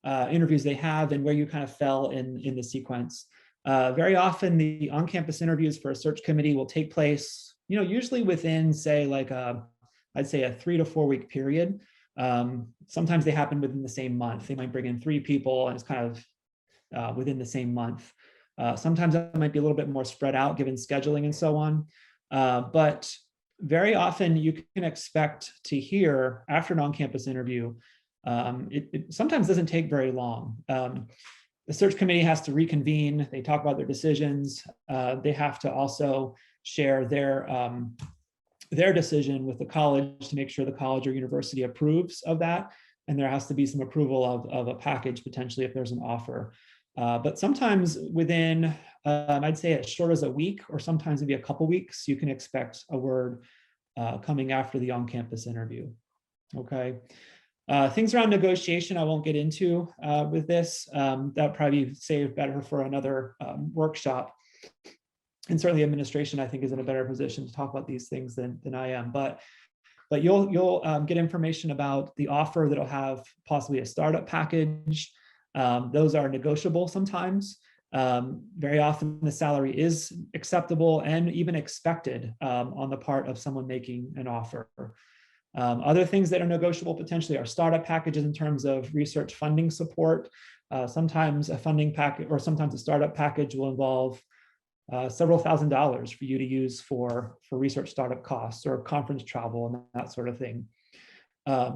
interviews they have and where you kind of fell in the sequence. Very often the on-campus interviews for a search committee will take place, usually within, say, like I'd say a 3 to 4 week period. Sometimes they happen within the same month. They might bring in 3 people and it's kind of within the same month. Sometimes that might be a little bit more spread out given scheduling and so on. But very often you can expect to hear after an on-campus interview. It sometimes doesn't take very long. The search committee has to reconvene. They talk about their decisions. They have to also share their decision with the college to make sure the college or university approves of that. And there has to be some approval of a package potentially if there's an offer. But sometimes within, I'd say as short as a week, or sometimes maybe a couple weeks, you can expect a word coming after the on-campus interview. Okay. Things around negotiation I won't get into with this. That'll probably be saved better for another workshop. And certainly administration, I think, is in a better position to talk about these things than I am. But you'll get information about the offer that'll have possibly a startup package. Those are negotiable sometimes. Very often the salary is acceptable and even expected on the part of someone making an offer. Other things that are negotiable potentially are startup packages in terms of research funding support. Sometimes a funding package or sometimes a startup package will involve several $1,000s for you to use for research startup costs or conference travel and that sort of thing.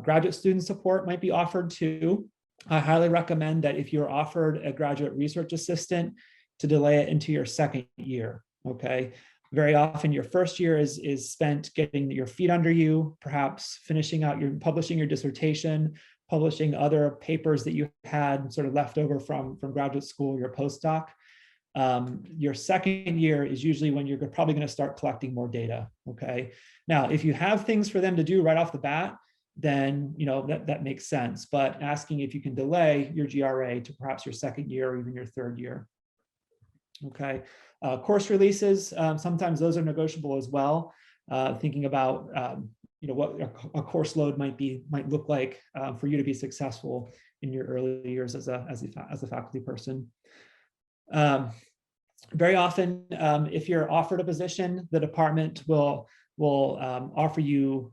Graduate student support might be offered too. I highly recommend that if you're offered a graduate research assistant, to delay it into your second year, okay? Very often your first year is spent getting your feet under you, perhaps publishing your dissertation, publishing other papers that you had sort of left over from graduate school, your postdoc. Your second year is usually when you're probably going to start collecting more data, okay? Now, if you have things for them to do right off the bat, then that makes sense. But asking if you can delay your GRA to perhaps your second year or even your third year. Okay, course releases, sometimes those are negotiable as well. Thinking about what a course load might look like for you to be successful in your early years as a faculty person. very often, if you're offered a position, the department will offer you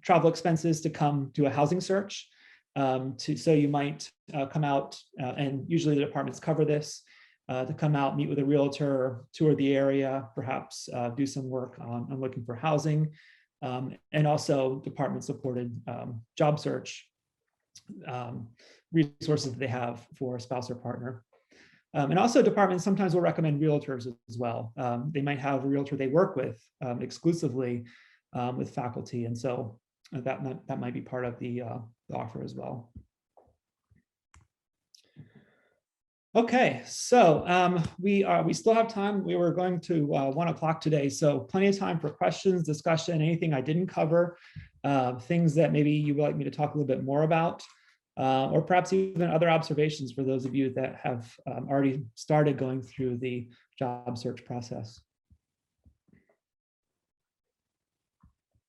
travel expenses to come do a housing search. So you might come out, and usually the departments cover this, to come out, meet with a realtor, tour the area, perhaps do some work on looking for housing, and also department-supported job search resources that they have for a spouse or partner. And also departments sometimes will recommend realtors as well. They might have a realtor they work with exclusively with faculty. And so that might be part of the offer as well. Okay, so we still have time. We were going to 1 o'clock today, so plenty of time for questions, discussion, anything I didn't cover, things that maybe you would like me to talk a little bit more about. Or perhaps even other observations for those of you that have already started going through the job search process.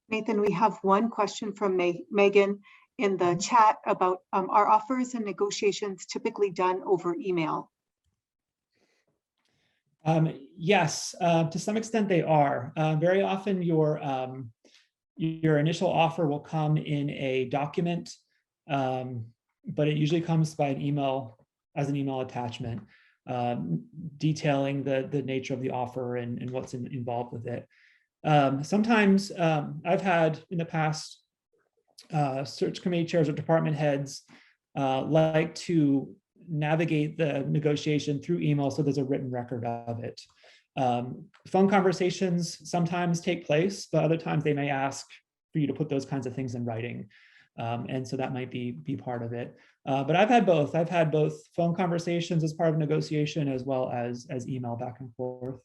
Nathan, we have one question from Megan in the chat about are offers and negotiations typically done over email? Yes, to some extent they are. Very often your initial offer will come in a document, but it usually comes by an email, as an email attachment, detailing the nature of the offer and what's involved with it. Sometimes I've had in the past search committee chairs or department heads like to navigate the negotiation through email so there's a written record of it. Phone conversations sometimes take place, but other times they may ask for you to put those kinds of things in writing. And so that might be part of it. But I've had both. I've had both phone conversations as part of negotiation as well as email back and forth.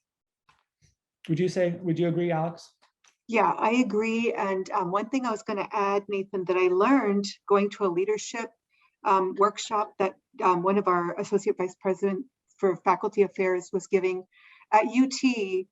Would you agree, Alex? Yeah, I agree. And one thing I was going to add, Nathan, that I learned going to a leadership workshop that one of our associate vice president for faculty affairs was giving at UT.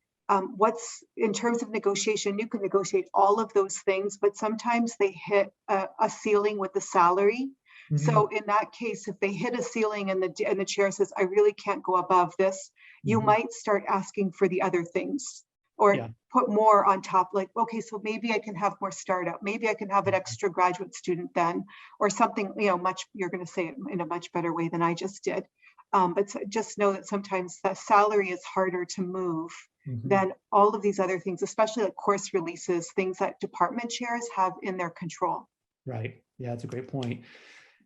What's in terms of negotiation, you can negotiate all of those things, but sometimes they hit a ceiling with the salary. Mm-hmm. So in that case, if they hit a ceiling and the chair says, I really can't go above this, you mm-hmm. might start asking for the other things or put more on top, like, okay, so maybe I can have more startup, maybe I can have an extra graduate student then, or something, you're going to say it in a much better way than I just did. But just know that sometimes the salary is harder to move mm-hmm. than all of these other things, especially like course releases, things that department chairs have in their control. Right. Yeah, that's a great point.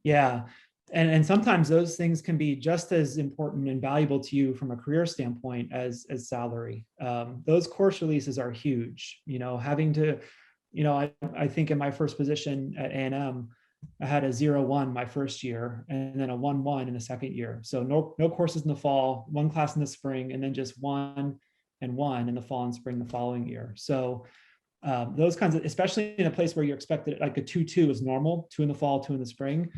Yeah. And sometimes those things can be just as important and valuable to you from a career standpoint as salary. Those course releases are huge. Having to, I think in my first position at A&M, I had a 0-1 my first year and then a 1-1 in the second year. So no courses in the fall, one class in the spring, and then just 1 and 1 in the fall and spring the following year. So those kinds of, especially in a place where you're expected, like a 2-2 is normal, 2 in the fall, 2 in the spring,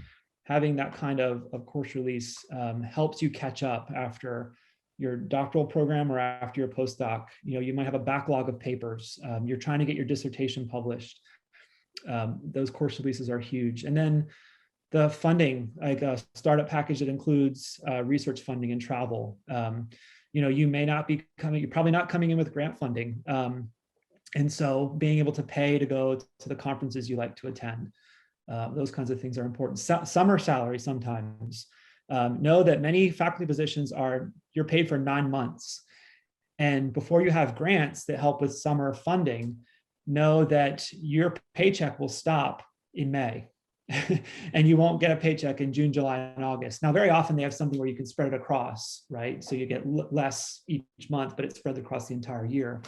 having that kind of course release helps you catch up after your doctoral program or after your postdoc. You might have a backlog of papers. You're trying to get your dissertation published. Those course releases are huge. And then the funding, like a startup package that includes research funding and travel. You may not be coming, you're probably not coming in with grant funding. And so being able to pay to go to the conferences you like to attend. Those kinds of things are important. Summer salary sometimes. Know that many faculty positions you're paid for 9 months. And before you have grants that help with summer funding, know that your paycheck will stop in May and you won't get a paycheck in June, July, and August. Now, very often they have something where you can spread it across, right? So you get less each month, but it's spread across the entire year.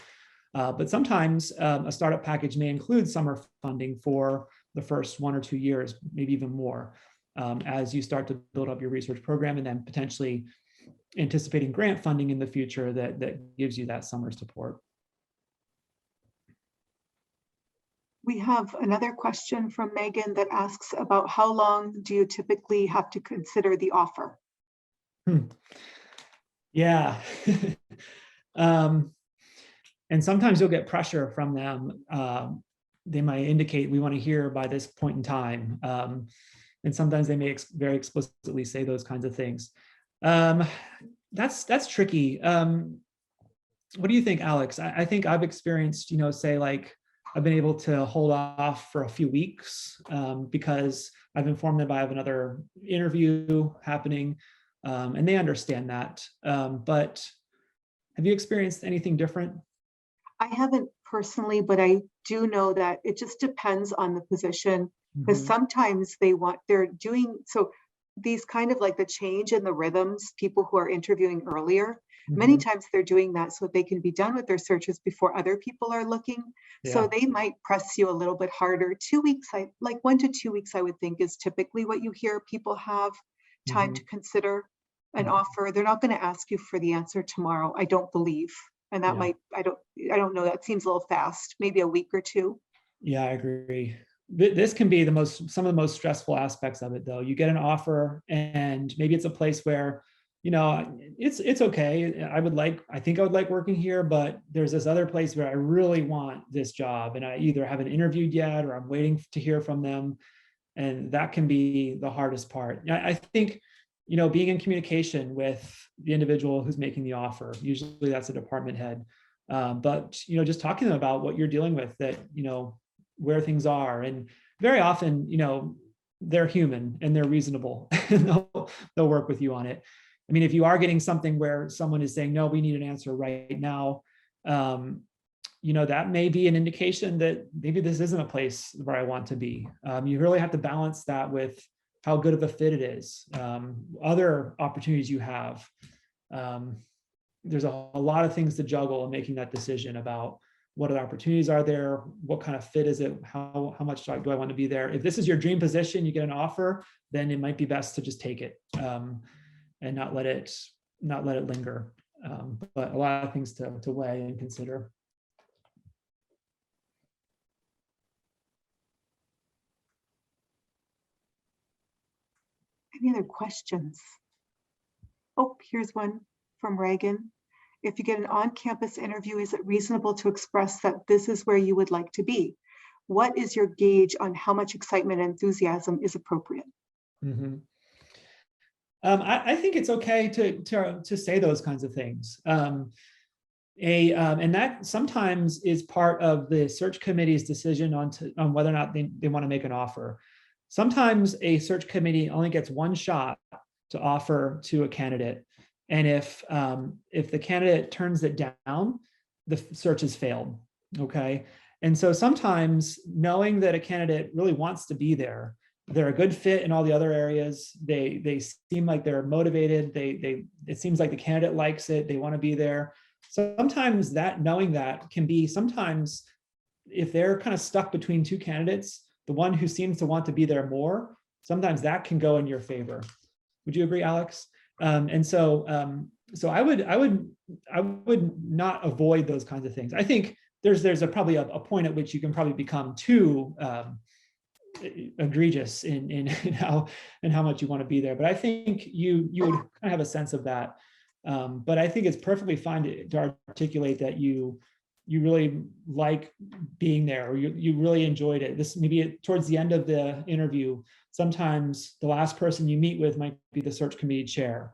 But sometimes a startup package may include summer funding for the first 1 or 2 years, maybe even more, as you start to build up your research program and then potentially anticipating grant funding in the future that gives you that summer support. We have another question from Megan that asks about how long do you typically have to consider the offer? Yeah. And sometimes you'll get pressure from them. They might indicate we want to hear by this point in time. And sometimes they may very explicitly say those kinds of things. That's tricky. What do you think, Alex? I think I've experienced, say like, I've been able to hold off for a few weeks because I've informed them I have another interview happening, and they understand that. But have you experienced anything different? I haven't personally, but I do know that it just depends on the position, because Mhm. sometimes they're doing, so these kind of like the change in the rhythms, people who are interviewing earlier, many Mhm. times they're doing that so they can be done with their searches before other people are looking. So Yeah. they might press you a little bit harder. 2 weeks, like 1 to 2 weeks, I would think is typically what you hear people have time Mhm. to consider an Mhm. offer. They're not going to ask you for the answer tomorrow, I don't believe. And that Yeah. might, I don't know, that seems a little fast, maybe a week or two. Yeah, I agree. This can be some of the most stressful aspects of it, though. You get an offer, and maybe it's a place where, it's okay. I think I would like working here, but there's this other place where I really want this job, and I either haven't interviewed yet or I'm waiting to hear from them, and that can be the hardest part. I think, being in communication with the individual who's making the offer, usually that's a department head, but just talking to them about what you're dealing with, that where things are, and very often they're human and they're reasonable and they'll work with you on it. I mean, if you are getting something where someone is saying, no, we need an answer right now, that may be an indication that maybe this isn't a place where I want to be. You really have to balance that with how good of a fit it is, other opportunities you have. There's a lot of things to juggle in making that decision about what other opportunities are there, what kind of fit is it, how much do I want to be there. If this is your dream position, you get an offer, then it might be best to just take it, and not let it linger. But a lot of things to weigh and consider. Any other questions? Oh, here's one from Reagan. If you get an on-campus interview, is it reasonable to express that this is where you would like to be? What is your gauge on how much excitement and enthusiasm is appropriate? Mm-hmm. I think it's okay to say those kinds of things. And that sometimes is part of the search committee's decision on whether or not they want to make an offer. Sometimes a search committee only gets one shot to offer to a candidate, and if the candidate turns it down, the search has failed. Okay, and so sometimes knowing that a candidate really wants to be there, they're a good fit in all the other areas, they seem like they're motivated, it seems like the candidate likes it, they want to be there. Sometimes that knowing that can be, sometimes if they're kind of stuck between two candidates, the one who seems to want to be there more, sometimes that can go in your favor. Would you agree, Alex? And so I would not avoid those kinds of things. I think there's probably a point at which you can probably become too egregious in how much you want to be there. But I think you would kind of have a sense of that. But I think it's perfectly fine to articulate that you really like being there, or you really enjoyed it. This maybe towards the end of the interview, sometimes the last person you meet with might be the search committee chair.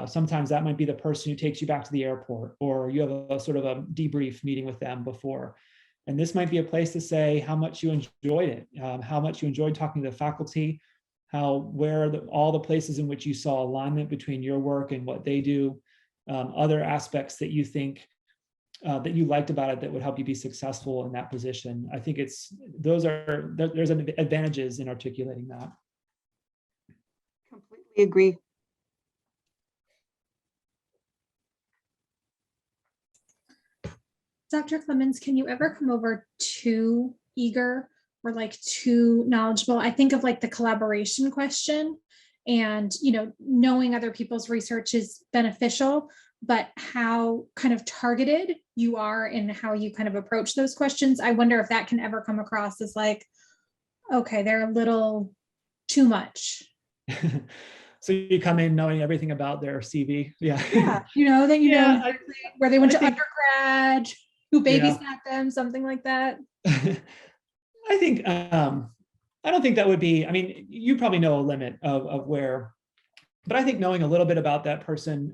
Sometimes that might be the person who takes you back to the airport, or you have a sort of a debrief meeting with them before. And this might be a place to say how much you enjoyed it, how much you enjoyed talking to the faculty, all the places in which you saw alignment between your work and what they do, other aspects that you think that you liked about it that would help you be successful in that position. I think there's advantages in articulating that. Completely agree. Dr. Clemens, can you ever come over too eager or like too knowledgeable? I think of like the collaboration question, and knowing other people's research is beneficial, but how kind of targeted you are in how you kind of approach those questions. I wonder if that can ever come across as like, okay, they're a little too much. So you come in knowing everything about their CV. Yeah. Yeah, that Yeah, where they went to undergrad, who babysat them, something like that. I think I don't think that would be, I mean, you probably know a limit of where, but I think knowing a little bit about that person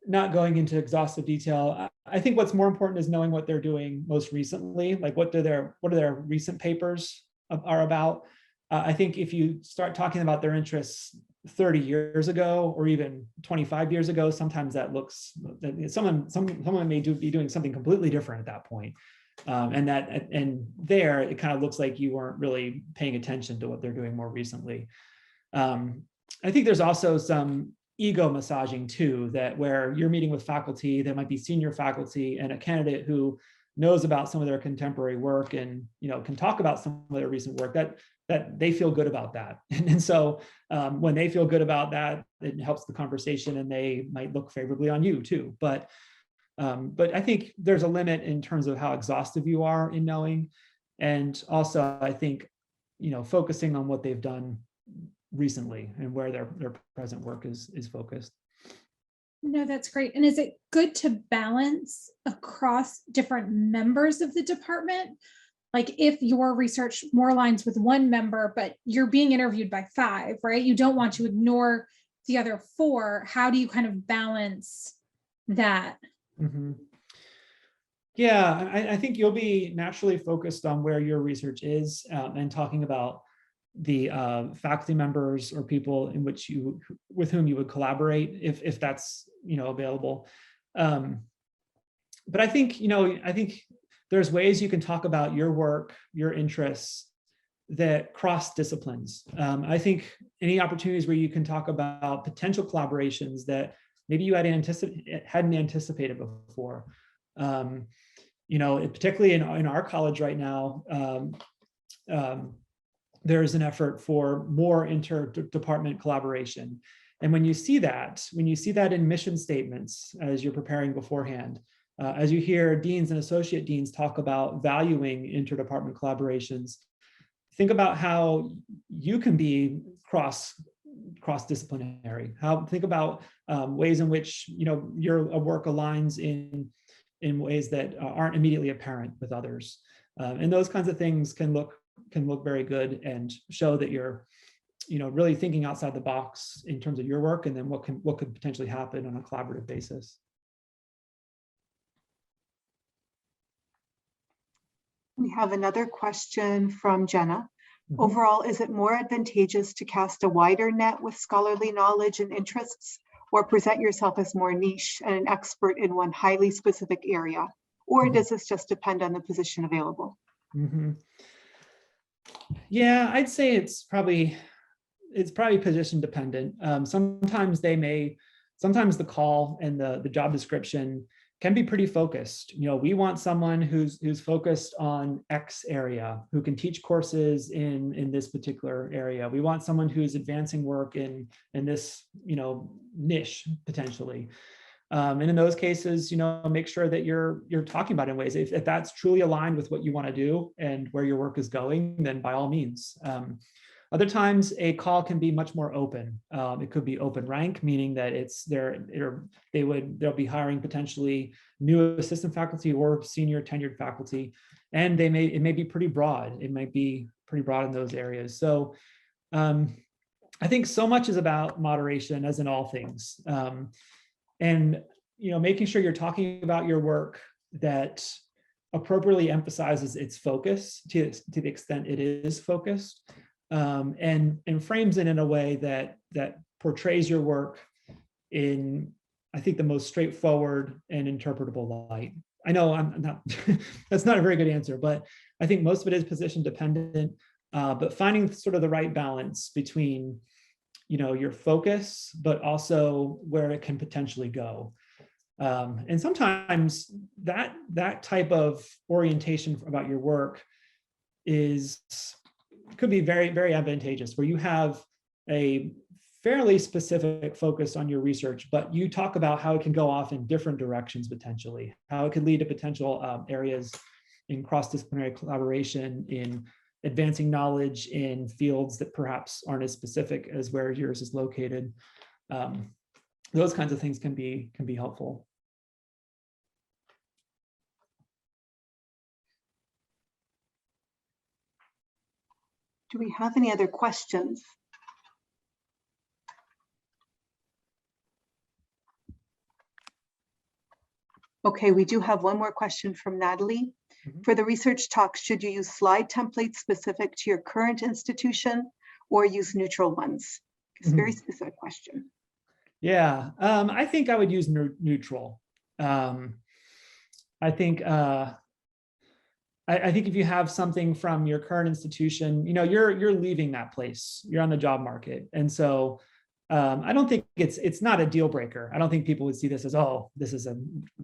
not going into exhaustive detail, I think what's more important is knowing what they're doing most recently, like what are their recent papers are about. I think if you start talking about their interests 30 years ago or even 25 years ago, sometimes that looks, someone may be doing something completely different at that point. And there it kind of looks like you weren't really paying attention to what they're doing more recently. I think there's also some ego massaging too, that where you're meeting with faculty, that might be senior faculty, and a candidate who knows about some of their contemporary work and can talk about some of their recent work, that they feel good about that. And so when they feel good about that, it helps the conversation and they might look favorably on you too. But I think there's a limit in terms of how exhaustive you are in knowing. And also I think, focusing on what they've done recently and where their present work is focused. No, that's great. And is it good to balance across different members of the department? Like if your research more aligns with one member, but you're being interviewed by 5, right? You don't want to ignore the other 4. How do you kind of balance that? Mm-hmm. Yeah, I think you'll be naturally focused on where your research is and talking about the faculty members or people with whom you would collaborate if that's available. But I think there's ways you can talk about your work, your interests that cross disciplines. I think any opportunities where you can talk about potential collaborations that maybe you hadn't anticipated before. Particularly in our college right now, there's an effort for more interdepartment collaboration. And when you see that in mission statements, as you're preparing beforehand, as you hear deans and associate deans talk about valuing interdepartment collaborations, think about how you can be cross-disciplinary. Think about ways in which your work aligns in ways that aren't immediately apparent with others. And those kinds of things can look very good and show that you're really thinking outside the box in terms of your work, and then what could potentially happen on a collaborative basis. We have another question from Jenna. Mm-hmm. Overall, is it more advantageous to cast a wider net with scholarly knowledge and interests, or present yourself as more niche and an expert in one highly specific area? Or does this just depend on the position available? Mm-hmm. Yeah, I'd say it's probably position dependent. Sometimes the call and the job description can be pretty focused. We want someone who's focused on X area, who can teach courses in this particular area. We want someone who's advancing work in this niche potentially. And in those cases, make sure that you're talking about it in ways. If that's truly aligned with what you want to do and where your work is going, then by all means. Other times, a call can be much more open. It could be open rank, meaning that they'll be hiring potentially new assistant faculty or senior tenured faculty, and it may be pretty broad. It might be pretty broad in those areas. So I think so much is about moderation, as in all things, and making sure you're talking about your work that appropriately emphasizes its focus to the extent it is focused. And frames it in a way that portrays your work in, I think, the most straightforward and interpretable light. I know I'm not, that's not a very good answer, but I think most of it is position dependent, but finding sort of the right balance between, your focus, but also where it can potentially go. And sometimes that type of orientation about your work could be very, very advantageous, where you have a fairly specific focus on your research, but you talk about how it can go off in different directions potentially, how it could lead to potential areas in cross-disciplinary collaboration, in advancing knowledge in fields that perhaps aren't as specific as where yours is located. Those kinds of things can be helpful. Do we have any other questions? Okay, we do have one more question from Natalie. Mhm. For the research talks, should you use slide templates specific to your current institution or use neutral ones? It's a very specific question. Yeah, I think I would use neutral. I think I think if you have something from your current institution, you're leaving that place, you're on the job market, and so I don't think it's not a deal breaker. I don't think people would see this as, oh, this is a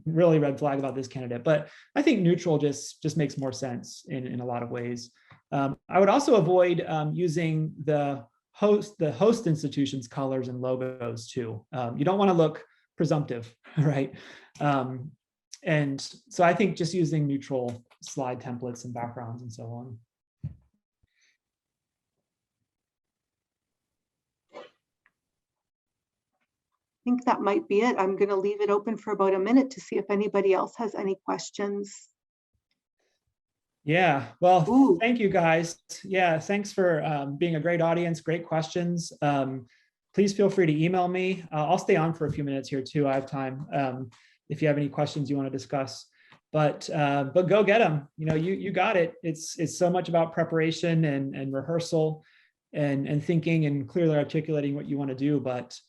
really red flag about this candidate. But I think neutral just makes more sense in a lot of ways. I would also avoid using the host institution's colors and logos too. You don't want to look presumptive, right? And so I think just using neutral slide templates and backgrounds and so on. I think that might be it. I'm going to leave it open for about a minute to see if anybody else has any questions. Yeah, well, Ooh. Thank you guys. Yeah, thanks for being a great audience, great questions. Please feel free to email me. I'll stay on for a few minutes here too. I have time if you have any questions you want to discuss. But go get them. You got it. It's so much about preparation and rehearsal and thinking and clearly articulating what you want to do. But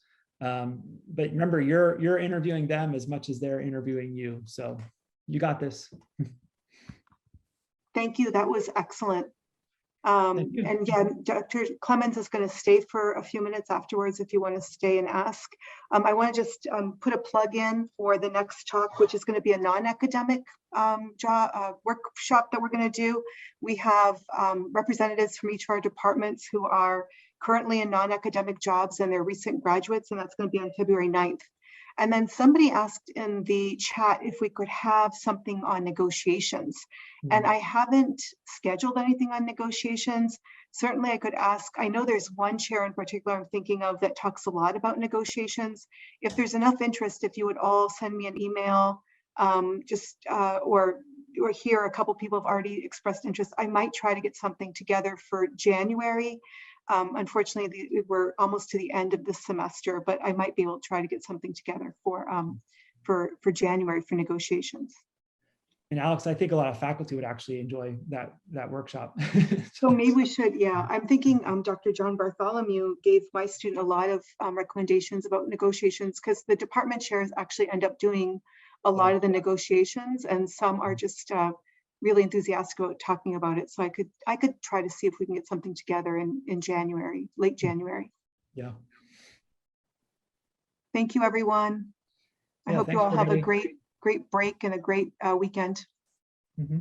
remember, you're interviewing them as much as they're interviewing you. So you got this. Thank you. That was excellent. Thank you. And yeah, Dr. Clemens is going to stay for a few minutes afterwards if you want to stay and ask. I want to just put a plug in for the next talk, which is going to be a non-academic workshop that we're going to do. We have representatives from each of our departments who are currently in non-academic jobs and they're recent graduates, and that's going to be on February 9th. And then somebody asked in the chat if we could have something on negotiations. And I haven't scheduled anything on negotiations. Certainly I could ask, I know there's one chair in particular I'm thinking of that talks a lot about negotiations. If there's enough interest, if you would all send me an email, or here, a couple people have already expressed interest. I might try to get something together for January. Unfortunately, we're almost to the end of this semester, but I might be able to try to get something together for January for negotiations. And Alex, I think a lot of faculty would actually enjoy that workshop. So maybe we should, yeah. I'm thinking Dr. John Bartholomew gave my student a lot of recommendations about negotiations because the department chairs actually end up doing a lot of the negotiations, and some are just really enthusiastic about talking about it. So I could try to see if we can get something together in January, late January. Yeah. Thank you, everyone. I hope you all have a great break and a great weekend. Mm-hmm.